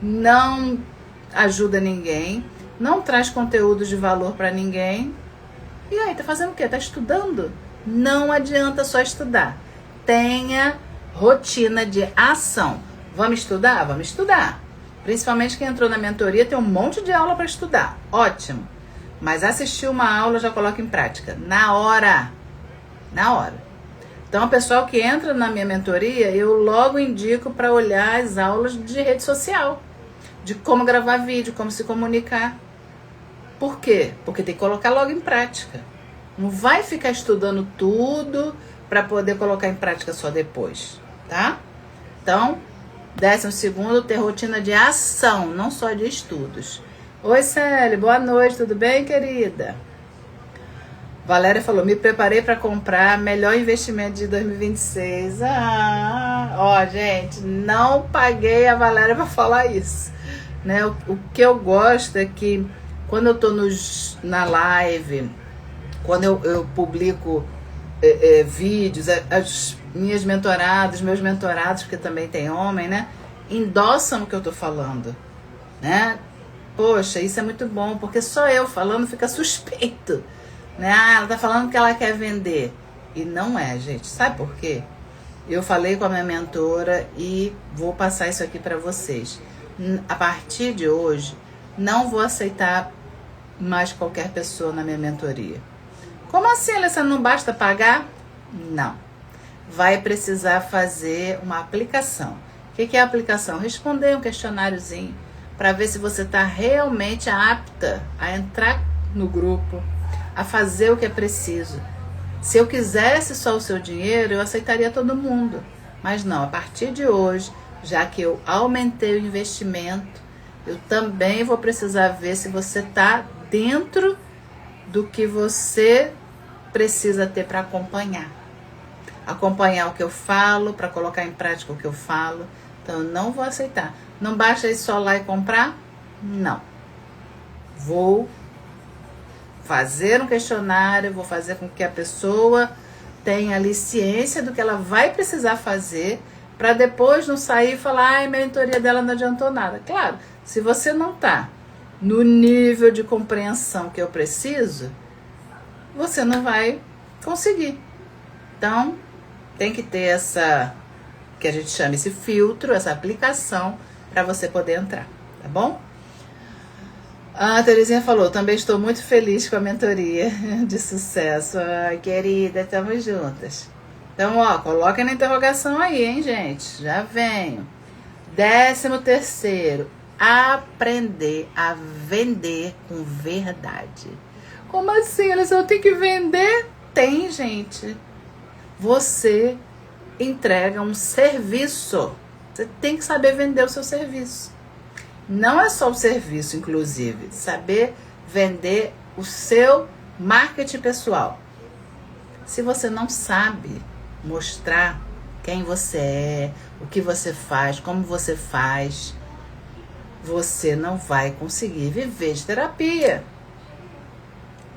não ajuda ninguém, não traz conteúdo de valor para ninguém. E aí, tá fazendo o quê? Tá estudando? Não adianta só estudar. Tenha rotina de ação. Vamos estudar? Vamos estudar. Principalmente quem entrou na mentoria tem um monte de aula para estudar. Ótimo. Mas assistir uma aula já coloca em prática. Na hora. Na hora. Então, o pessoal que entra na minha mentoria, eu logo indico para olhar as aulas de rede social. De como gravar vídeo, como se comunicar. Por quê? Porque tem que colocar logo em prática. Não vai ficar estudando tudo para poder colocar em prática só depois, tá? Então, 12º, ter rotina de ação, não só de estudos. Oi, Célia, boa noite, tudo bem, querida? Valéria falou, me preparei para comprar melhor investimento de 2026. Ó, gente, não paguei a Valéria para falar isso. Né? O que eu gosto é que quando eu tô na live, quando eu publico vídeos, as minhas mentoradas, meus mentorados, porque também tem homem, né? Endossam o que eu tô falando, né? Poxa, isso é muito bom, porque só eu falando fica suspeito, né? Ela tá falando que ela quer vender. E não é, gente. Sabe por quê? Eu falei com a minha mentora e vou passar isso aqui para vocês. A partir de hoje, não vou aceitar mais qualquer pessoa na minha mentoria. Como assim, Alessandra? Não basta pagar? Não. Vai precisar fazer uma aplicação. O que é a aplicação? Responder um questionáriozinho para ver se você está realmente apta a entrar no grupo, a fazer o que é preciso. Se eu quisesse só o seu dinheiro, eu aceitaria todo mundo. Mas não, a partir de hoje, já que eu aumentei o investimento, eu também vou precisar ver se você está dentro do que você precisa ter para acompanhar. Acompanhar o que eu falo, para colocar em prática o que eu falo. Então, eu não vou aceitar. Não basta ir só lá e comprar? Não. Vou fazer um questionário, vou fazer com que a pessoa tenha ali ciência do que ela vai precisar fazer, para depois não sair e falar, a mentoria dela não adiantou nada. Claro, se você não está no nível de compreensão que eu preciso, você não vai conseguir. Então, tem que ter essa, que a gente chama esse filtro, essa aplicação, para você poder entrar, tá bom? A Terezinha falou, também estou muito feliz com a mentoria de sucesso. Ai, querida, estamos juntas. Então, ó, coloca na interrogação aí, hein, gente? Já venho. 13º, aprender a vender com verdade. Como assim, Alessandra? Eu tenho que vender? Tem, gente. Você entrega um serviço. Você tem que saber vender o seu serviço. Não é só o serviço, inclusive. Saber vender o seu marketing pessoal. Se você não sabe mostrar quem você é, o que você faz, como você faz, você não vai conseguir viver de terapia.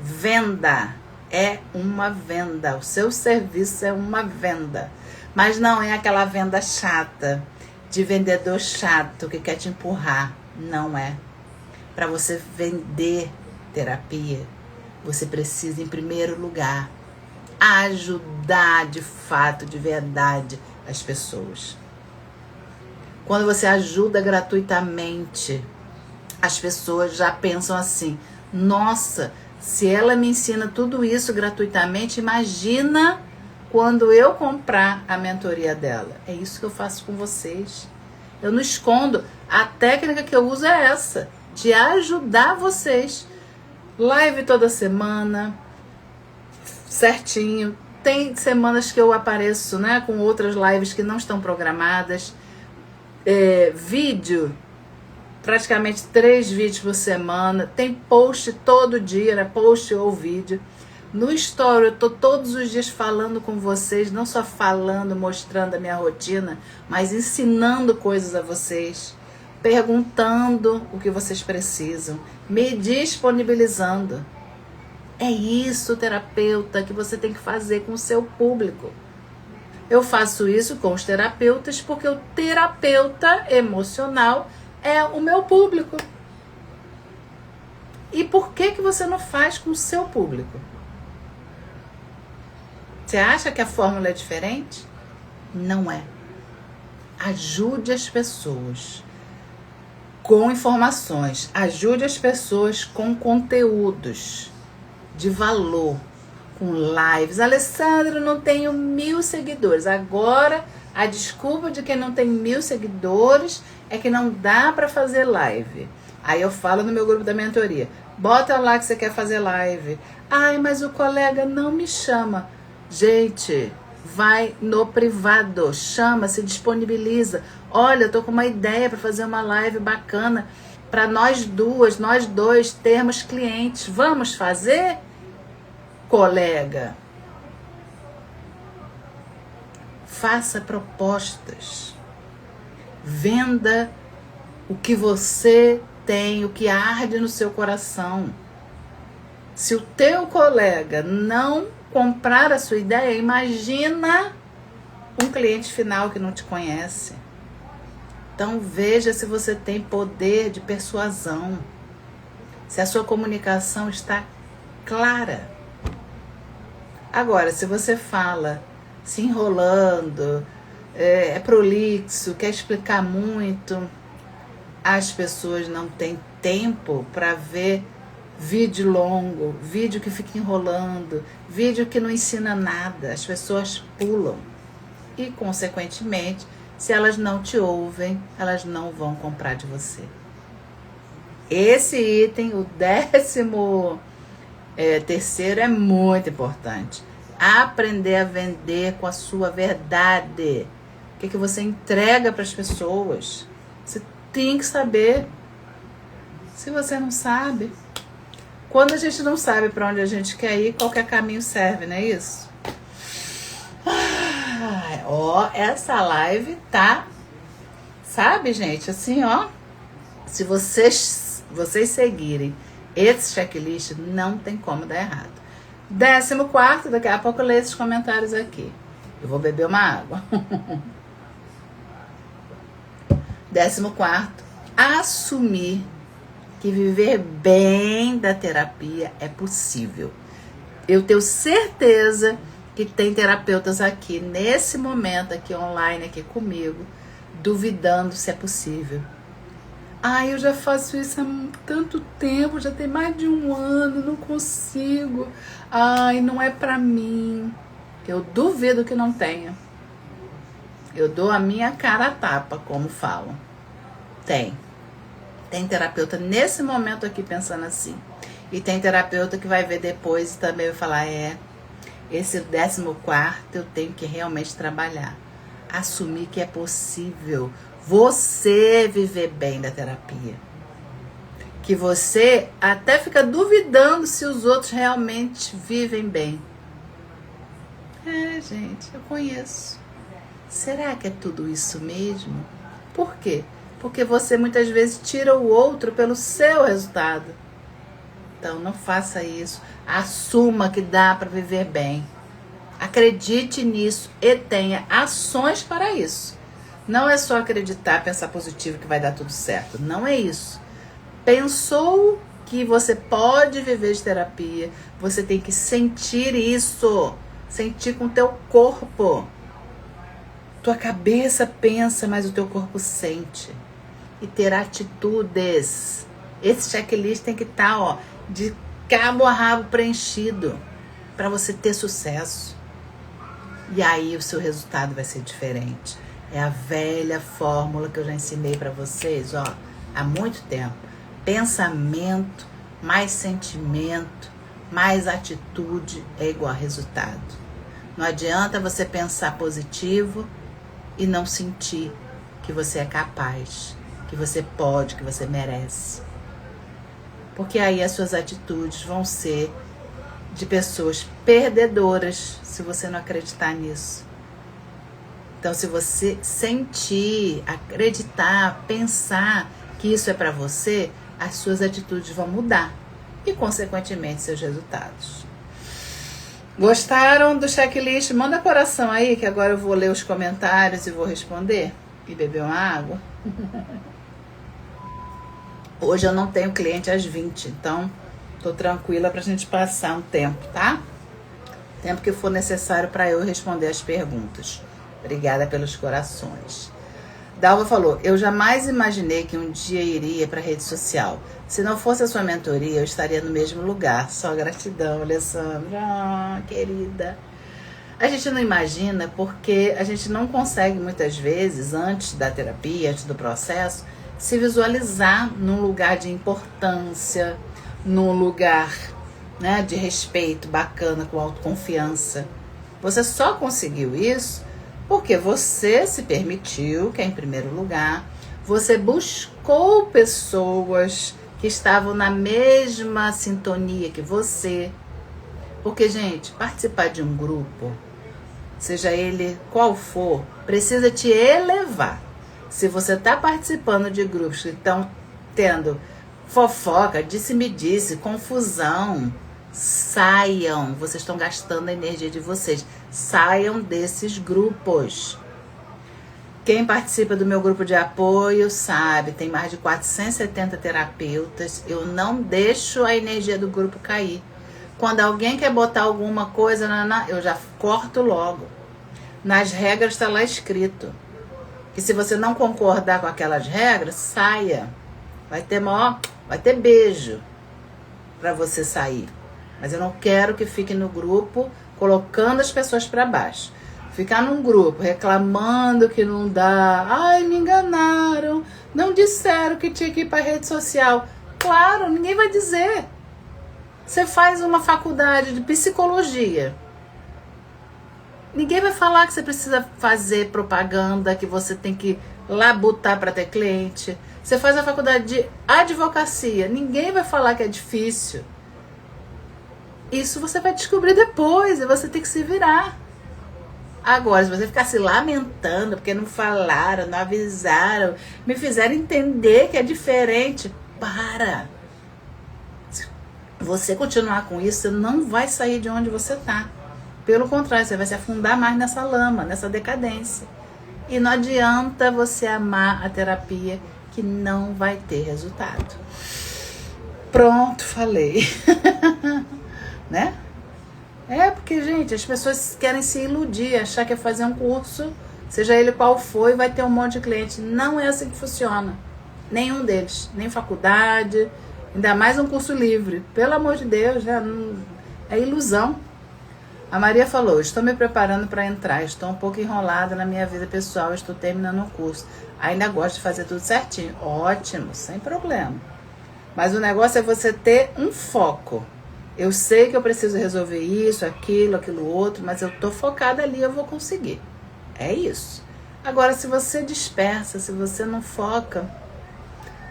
Venda é uma venda. O seu serviço é uma venda. Mas não é aquela venda chata, de vendedor chato que quer te empurrar. Não é. Para você vender terapia, você precisa, em primeiro lugar, ajudar de fato, de verdade, as pessoas. Quando você ajuda gratuitamente, as pessoas já pensam assim, nossa, se ela me ensina tudo isso gratuitamente, imagina quando eu comprar a mentoria dela. É isso que eu faço com vocês. Eu não escondo. A técnica que eu uso é essa, de ajudar vocês. Live toda semana, certinho. Tem semanas que eu apareço, né, com outras lives que não estão programadas. Vídeo, praticamente 3 vídeos por semana. Tem post todo dia, né, post ou vídeo. No Story eu tô todos os dias falando com vocês, não só falando, mostrando a minha rotina, mas ensinando coisas a vocês, perguntando o que vocês precisam, me disponibilizando. É isso, terapeuta, que você tem que fazer com o seu público. Eu faço isso com os terapeutas porque o terapeuta emocional é o meu público. E por que você não faz com o seu público? Você acha que a fórmula é diferente? Não é. Ajude as pessoas. com informações. Ajude as pessoas com conteúdos de valor, com lives. Alessandro, não tenho 1000 seguidores. Agora, a desculpa de quem não tem 1000 seguidores é que não dá para fazer live. Aí eu falo no meu grupo da mentoria, bota lá que você quer fazer live. Ai, mas o colega não me chama. Gente, vai no privado, chama, se disponibiliza. Olha, eu tô com uma ideia para fazer uma live bacana para nós dois termos clientes. Vamos fazer, colega? Faça propostas. Venda o que você tem, o que arde no seu coração. Se o teu colega não comprar a sua ideia, imagina um cliente final que não te conhece. Então veja se você tem poder de persuasão, se a sua comunicação está clara. Agora, se você fala se enrolando, é prolixo, quer explicar muito, as pessoas não têm tempo para ver vídeo longo, vídeo que fica enrolando, vídeo que não ensina nada. As pessoas pulam e, consequentemente, se elas não te ouvem, elas não vão comprar de você. Esse item, o 13º, é muito importante. Aprender a vender com a sua verdade. O que você entrega para as pessoas? Você tem que saber. Se você não sabe, quando a gente não sabe para onde a gente quer ir, qualquer caminho serve, não é isso? Essa live tá, sabe, gente, assim, ó, se vocês seguirem esse checklist, não tem como dar errado. 14º, daqui a pouco eu leio esses comentários aqui. Eu vou beber uma água. 14º, assumir que viver bem da terapia é possível. Eu tenho certeza que tem terapeutas aqui, nesse momento, aqui online, aqui comigo, duvidando se é possível. Ai, eu já faço isso há tanto tempo, já tem mais de 1 ano, não consigo. Ai, não é pra mim. Eu duvido que não tenha. Eu dou a minha cara a tapa, como falam. Tem terapeuta nesse momento aqui pensando assim. E tem terapeuta que vai ver depois e também vai falar, esse 14º eu tenho que realmente trabalhar. Assumir que é possível você viver bem da terapia. Que você até fica duvidando se os outros realmente vivem bem. Gente, eu conheço. Será que é tudo isso mesmo? Por quê? Porque você muitas vezes tira o outro pelo seu resultado. Então não faça isso. Assuma que dá para viver bem. Acredite nisso e tenha ações para isso. Não é só acreditar, pensar positivo que vai dar tudo certo. Não é isso. Pensou que você pode viver de terapia, você tem que sentir isso. Sentir com o teu corpo. Tua cabeça pensa, mas o teu corpo sente. E ter atitudes. Esse checklist tem que estar, de cabo a rabo preenchido para você ter sucesso. E aí o seu resultado vai ser diferente. É a velha fórmula que eu já ensinei para vocês, há muito tempo. Pensamento mais sentimento mais atitude é igual a resultado. Não adianta você pensar positivo e não sentir que você é capaz, que você pode, que você merece. Porque aí as suas atitudes vão ser de pessoas perdedoras se você não acreditar nisso. Então, se você sentir, acreditar, pensar que isso é para você, as suas atitudes vão mudar e, consequentemente, seus resultados. Gostaram do checklist? Manda coração aí, que agora eu vou ler os comentários e vou responder. E beber uma água. Hoje eu não tenho cliente às 20, então tô tranquila pra gente passar um tempo, tá? Tempo que for necessário para eu responder as perguntas. Obrigada pelos corações. Dalva falou, eu jamais imaginei que um dia iria para rede social. Se não fosse a sua mentoria, eu estaria no mesmo lugar. Só gratidão, Alessandra, querida. A gente não imagina porque a gente não consegue muitas vezes, antes da terapia, antes do processo, se visualizar num lugar de importância, num lugar, né, de respeito, bacana, com autoconfiança. Você só conseguiu isso porque você se permitiu, que é em primeiro lugar, você buscou pessoas que estavam na mesma sintonia que você. Porque, gente, participar de um grupo, seja ele qual for, precisa te elevar. Se você está participando de grupos que estão tendo fofoca, disse-me-disse, confusão, saiam. Vocês estão gastando a energia de vocês. Saiam desses grupos. Quem participa do meu grupo de apoio sabe, tem mais de 470 terapeutas. Eu não deixo a energia do grupo cair. Quando alguém quer botar alguma coisa, eu já corto logo. Nas regras está lá escrito que se você não concordar com aquelas regras, saia. Vai ter beijo para você sair. Mas eu não quero que fique no grupo colocando as pessoas para baixo. Ficar num grupo reclamando que não dá. Ai, me enganaram. Não disseram que tinha que ir para rede social. Claro, ninguém vai dizer. Você faz uma faculdade de psicologia. Ninguém vai falar que você precisa fazer propaganda, que você tem que labutar para ter cliente. Você faz a faculdade de advocacia. Ninguém vai falar que é difícil. Isso você vai descobrir depois e você tem que se virar. Agora, se você ficar se lamentando porque não falaram, não avisaram, me fizeram entender que é diferente, para. Se você continuar com isso, você não vai sair de onde você está. Pelo contrário, você vai se afundar mais nessa lama, nessa decadência. E não adianta você amar a terapia que não vai ter resultado. Pronto, falei. Né? É porque, gente, as pessoas querem se iludir, achar que é fazer um curso, seja ele qual for, e vai ter um monte de cliente. Não é assim que funciona. Nenhum deles. Nem faculdade, ainda mais um curso livre. Pelo amor de Deus, né? É ilusão. A Maria falou, estou me preparando para entrar, estou um pouco enrolada na minha vida pessoal, estou terminando o curso. Ainda gosto de fazer tudo certinho. Ótimo, sem problema. Mas o negócio é você ter um foco. Eu sei que eu preciso resolver isso, aquilo outro, mas eu estou focada ali, eu vou conseguir. É isso. Agora, se você dispersa, se você não foca,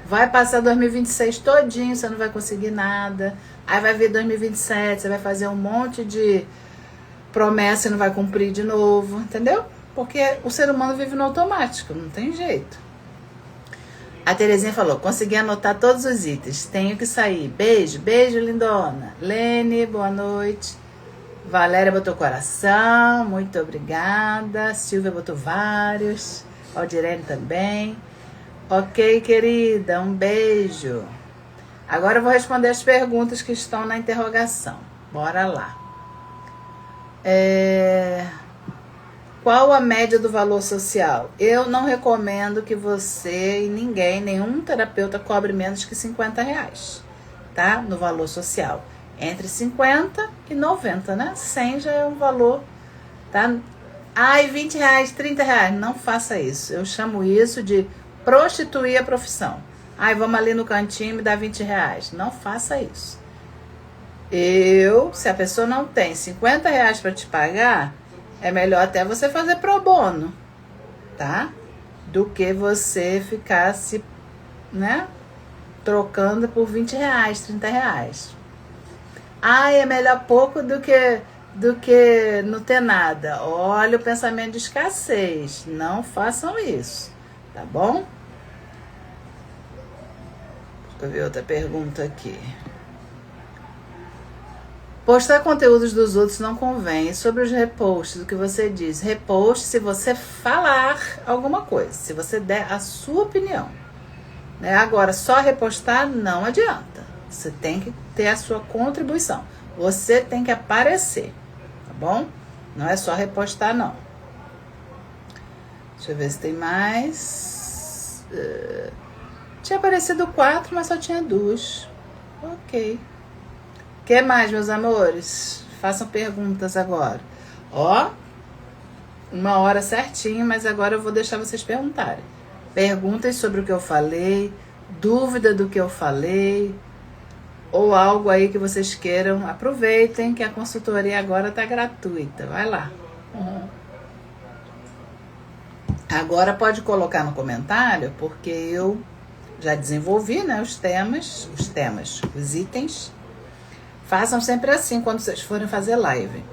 vai passar 2026 todinho, você não vai conseguir nada. Aí vai vir 2027, você vai fazer um monte de promessa e não vai cumprir de novo, entendeu? Porque o ser humano vive no automático, não tem jeito. A Terezinha falou, consegui anotar todos os itens, tenho que sair. Beijo, beijo, lindona. Lene, boa noite. Valéria botou coração, muito obrigada. Silvia botou vários. Aldirene também. Ok, querida, um beijo. Agora eu vou responder as perguntas que estão na interrogação. Bora lá. Qual a média do valor social? Eu não recomendo que você e ninguém, nenhum terapeuta cobre menos que R$50, tá? No valor social. Entre 50 e 90, né? 100 já é um valor, tá? Ai, R$20, R$30, não faça isso. Eu chamo isso de prostituir a profissão. Ai, vamos ali no cantinho e me dá R$20. Não faça isso. Se a pessoa não tem R$50 para te pagar, é melhor até você fazer pro bono, tá? Do que você ficar se, né, trocando por R$20, R$30. É melhor pouco do que não ter nada. Olha o pensamento de escassez. Não façam isso, tá bom? Deixa eu ver outra pergunta aqui. Postar conteúdos dos outros não convém. Sobre os reposts, o que você diz? Repost se você falar alguma coisa, se você der a sua opinião. Né? Agora, só repostar não adianta. Você tem que ter a sua contribuição. Você tem que aparecer, tá bom? Não é só repostar, não. Deixa eu ver se tem mais. Tinha aparecido 4, mas só tinha 2. Ok. O que mais, meus amores? Façam perguntas agora. Ó, 1 hora certinho, mas agora eu vou deixar vocês perguntarem. Perguntas sobre o que eu falei, dúvida do que eu falei, ou algo aí que vocês queiram. Aproveitem que a consultoria agora tá gratuita. Vai lá. Agora pode colocar no comentário, porque eu já desenvolvi, né, os itens. Façam sempre assim quando vocês forem fazer live.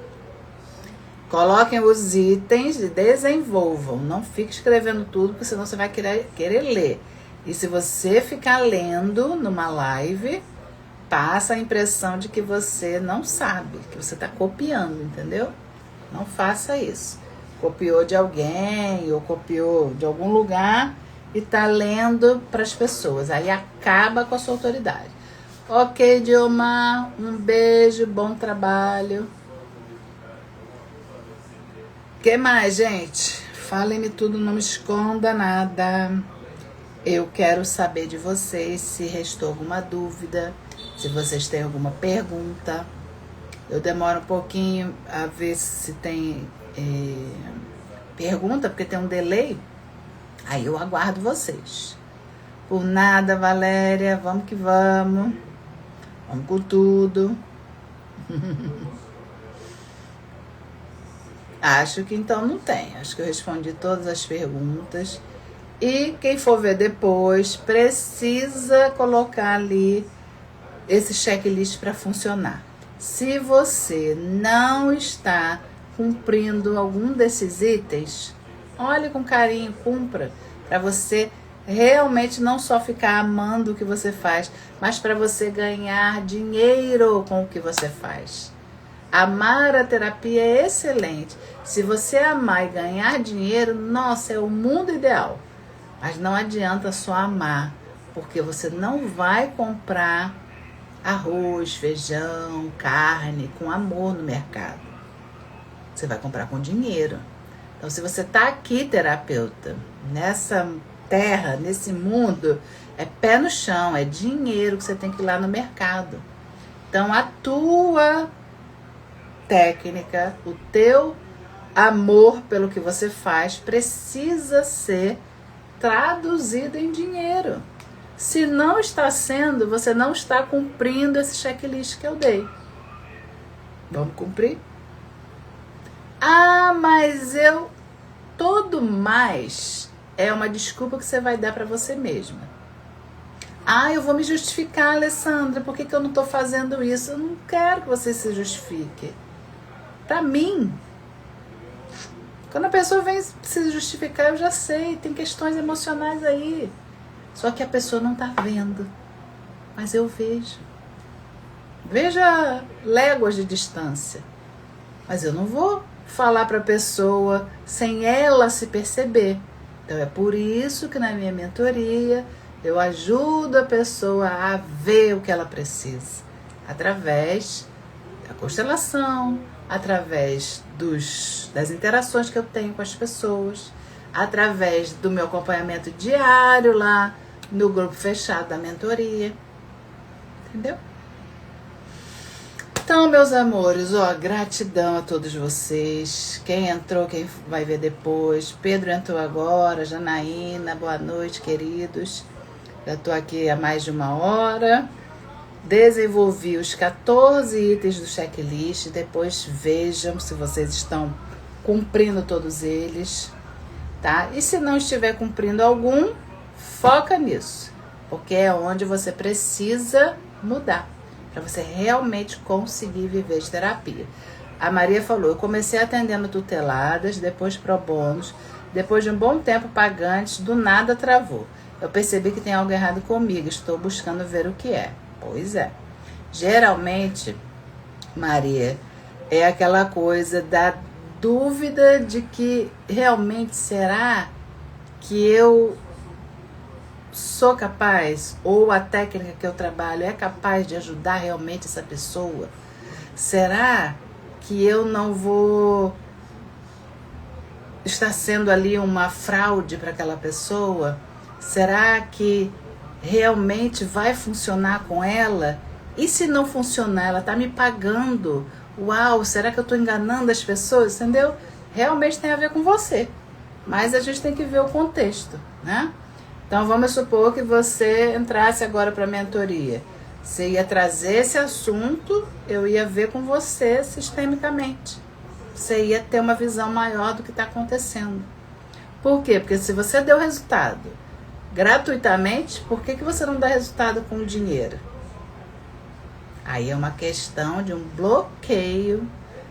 Coloquem os itens e desenvolvam. Não fique escrevendo tudo, porque senão você vai querer ler. E se você ficar lendo numa live, passa a impressão de que você não sabe, que você está copiando, entendeu? Não faça isso. Copiou de alguém ou copiou de algum lugar e está lendo para as pessoas. Aí acaba com a sua autoridade. Ok, Dilma, um beijo, bom trabalho. O que mais, gente? Falem-me tudo, não me esconda nada. Eu quero saber de vocês se restou alguma dúvida, se vocês têm alguma pergunta. Eu demoro um pouquinho a ver se tem pergunta, porque tem um delay. Aí eu aguardo vocês. Por nada, Valéria, vamos que vamos. Vamos com tudo. Acho que então não tem. Acho que eu respondi todas as perguntas. E quem for ver depois, precisa colocar ali esse checklist para funcionar. Se você não está cumprindo algum desses itens, olhe com carinho, cumpra, para você realmente não só ficar amando o que você faz, mas para você ganhar dinheiro com o que você faz. Amar a terapia é excelente. Se você amar e ganhar dinheiro, nossa, é o mundo ideal. Mas não adianta só amar, porque você não vai comprar arroz, feijão, carne com amor no mercado. Você vai comprar com dinheiro. Então, se você está aqui, terapeuta, nessa terra, nesse mundo, é pé no chão, é dinheiro que você tem que ir lá no mercado. Então, a tua técnica, o teu amor pelo que você faz precisa ser traduzido em dinheiro. Se não está sendo, você não está cumprindo esse checklist que eu dei. Vamos cumprir? Ah, mas todo mais é uma desculpa que você vai dar para você mesma. Ah, eu vou me justificar, Alessandra, por que eu não estou fazendo isso? Eu não quero que você se justifique. Para mim, quando a pessoa vem se justificar, eu já sei, tem questões emocionais aí. Só que a pessoa não está vendo, mas eu vejo. Veja léguas de distância. Mas eu não vou falar para a pessoa sem ela se perceber. Então é por isso que na minha mentoria eu ajudo a pessoa a ver o que ela precisa. Através da constelação, através das interações que eu tenho com as pessoas, através do meu acompanhamento diário lá no grupo fechado da mentoria. Entendeu? Então, meus amores, gratidão a todos vocês. Quem entrou, quem vai ver depois. Pedro entrou agora, Janaína, boa noite, queridos. Já estou aqui há mais de 1 hora. Desenvolvi os 14 itens do checklist. Depois vejam se vocês estão cumprindo todos eles, tá? E se não estiver cumprindo algum, foca nisso, porque é onde você precisa mudar, para você realmente conseguir viver de terapia. A Maria falou, eu comecei atendendo tuteladas, depois pro bônus, depois de um bom tempo pagantes, do nada travou. Eu percebi que tem algo errado comigo, estou buscando ver o que é. Pois é. Geralmente, Maria, é aquela coisa da dúvida de que realmente será que eu sou capaz, ou a técnica que eu trabalho é capaz de ajudar realmente essa pessoa? Será que eu não vou estar sendo ali uma fraude para aquela pessoa? Será que realmente vai funcionar com ela? E se não funcionar, ela tá me pagando? Uau, será que eu tô enganando as pessoas? Entendeu? Realmente tem a ver com você. Mas a gente tem que ver o contexto, né? Então vamos supor que você entrasse agora para a mentoria. Você ia trazer esse assunto, eu ia ver com você sistemicamente. Você ia ter uma visão maior do que está acontecendo. Por quê? Porque se você deu resultado gratuitamente, por que você não dá resultado com dinheiro? Aí é uma questão de um bloqueio,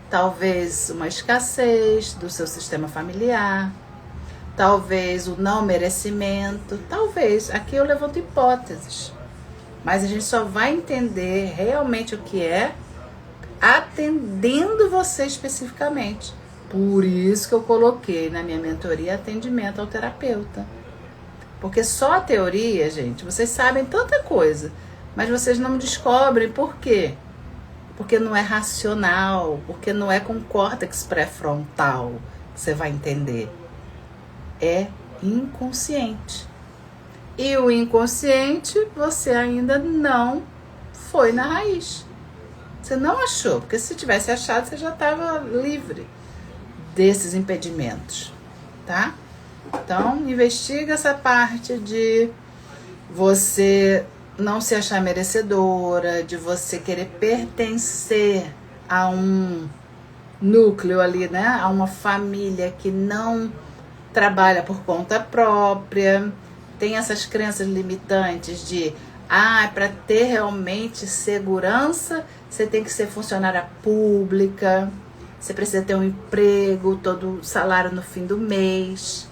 talvez uma escassez do seu sistema familiar, talvez o não merecimento, talvez. Aqui eu levanto hipóteses. Mas a gente só vai entender realmente o que é atendendo você especificamente. Por isso que eu coloquei na minha mentoria atendimento ao terapeuta. Porque só a teoria, gente, vocês sabem tanta coisa, mas vocês não descobrem por quê. Porque não é racional, porque não é com córtex pré-frontal que você vai entender. É inconsciente. E o inconsciente você ainda não foi na raiz. Você não achou, porque se tivesse achado, você já estava livre desses impedimentos, tá? Então, investiga essa parte de você não se achar merecedora, de você querer pertencer a um núcleo ali, né? A uma família que não trabalha por conta própria, tem essas crenças limitantes de para ter realmente segurança, você tem que ser funcionária pública, você precisa ter um emprego, todo salário no fim do mês.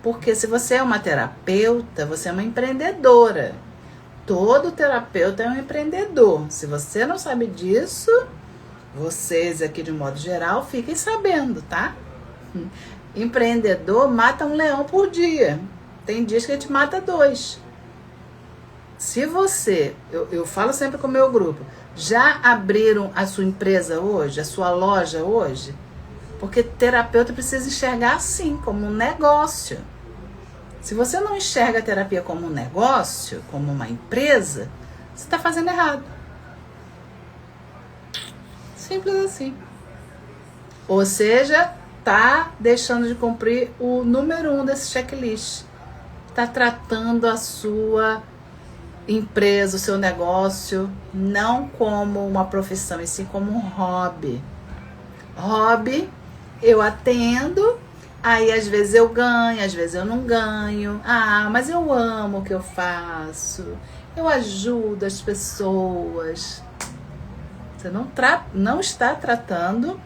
Porque se você é uma terapeuta, você é uma empreendedora. Todo terapeuta é um empreendedor. Se você não sabe disso, vocês aqui de modo geral fiquem sabendo, tá? Empreendedor mata um leão por dia. Tem dias que a gente mata 2. Se você, eu falo sempre com o meu grupo, já abriram a sua empresa hoje, a sua loja hoje? Porque terapeuta precisa enxergar assim, como um negócio. Se você não enxerga a terapia como um negócio, como uma empresa, você está fazendo errado. Simples assim. Ou seja, tá deixando de cumprir o número 1 desse checklist. Tá tratando a sua empresa, o seu negócio, não como uma profissão, e sim como um hobby. Hobby, eu atendo, aí às vezes eu ganho, às vezes eu não ganho. Mas eu amo o que eu faço, eu ajudo as pessoas. Você não está tratando,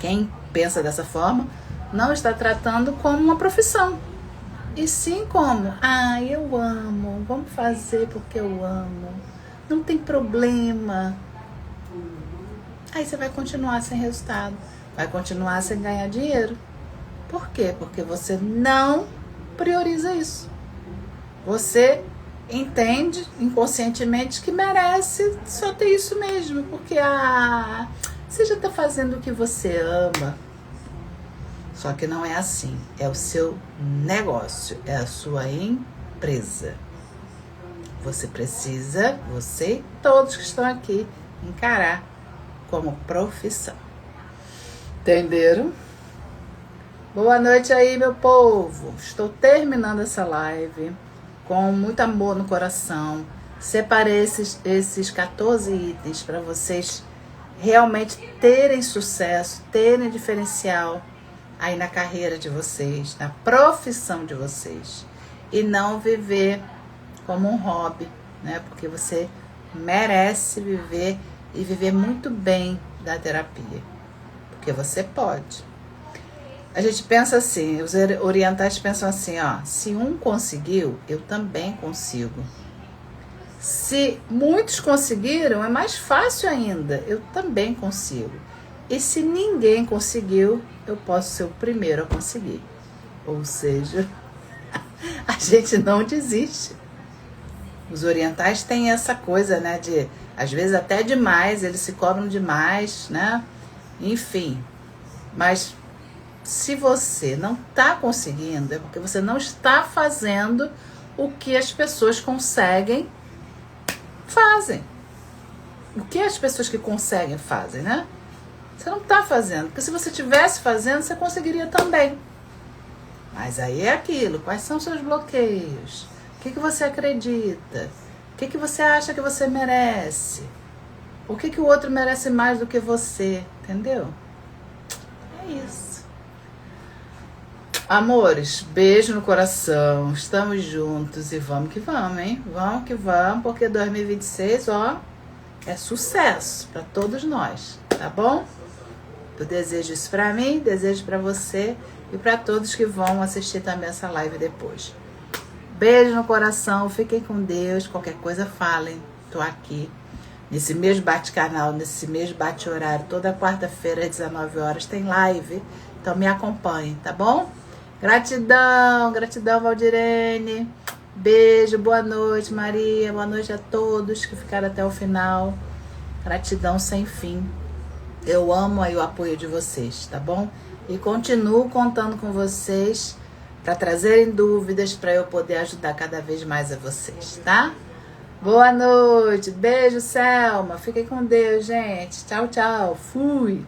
quem pensa dessa forma, não está tratando como uma profissão. E sim como, eu amo, vamos fazer porque eu amo, não tem problema. Aí você vai continuar sem resultado, vai continuar sem ganhar dinheiro. Por quê? Porque você não prioriza isso. Você entende inconscientemente que merece só ter isso mesmo, porque você já está fazendo o que você ama. Só que não é assim, é o seu negócio, é a sua empresa. Você precisa, você e todos que estão aqui, encarar como profissão. Entenderam? Boa noite aí, meu povo. Estou terminando essa live com muito amor no coração. Separei esses 14 itens para vocês realmente terem sucesso, terem diferencial aí na carreira de vocês, na profissão de vocês. E não viver como um hobby, né? Porque você merece viver e viver muito bem da terapia. Porque você pode. A gente pensa assim, os orientais pensam assim, se um conseguiu, eu também consigo. Se muitos conseguiram, é mais fácil ainda, eu também consigo. E se ninguém conseguiu, eu posso ser o primeiro a conseguir. Ou seja, a gente não desiste. Os orientais têm essa coisa, né, de, às vezes até demais, eles se cobram demais, né? Enfim, mas se você não está conseguindo, é porque você não está fazendo o que as pessoas conseguem, fazem. O que as pessoas que conseguem fazem, né? Você não está fazendo, porque se você estivesse fazendo, você conseguiria também. Mas aí é aquilo, quais são os seus bloqueios? O que você acredita? O que você acha que você merece? Por que o outro merece mais do que você? Entendeu? É isso. Amores, beijo no coração. Estamos juntos e vamos que vamos, hein? Vamos que vamos, porque 2026, ó, é sucesso para todos nós, tá bom? Eu desejo isso pra mim, desejo pra você e pra todos que vão assistir também essa live depois. Beijo no coração, fiquem com Deus, qualquer coisa falem, tô aqui. Nesse mesmo bate-canal, nesse mesmo bate-horário, toda quarta-feira às 19 horas tem live, então me acompanhem, tá bom? Gratidão, gratidão, Valdirene. Beijo, boa noite, Maria, boa noite a todos que ficaram até o final. Gratidão sem fim. Eu amo aí o apoio de vocês, tá bom? E continuo contando com vocês para trazerem dúvidas para eu poder ajudar cada vez mais a vocês, tá? Boa noite, beijo, Selma. Fiquem com Deus, gente. Tchau, tchau. Fui.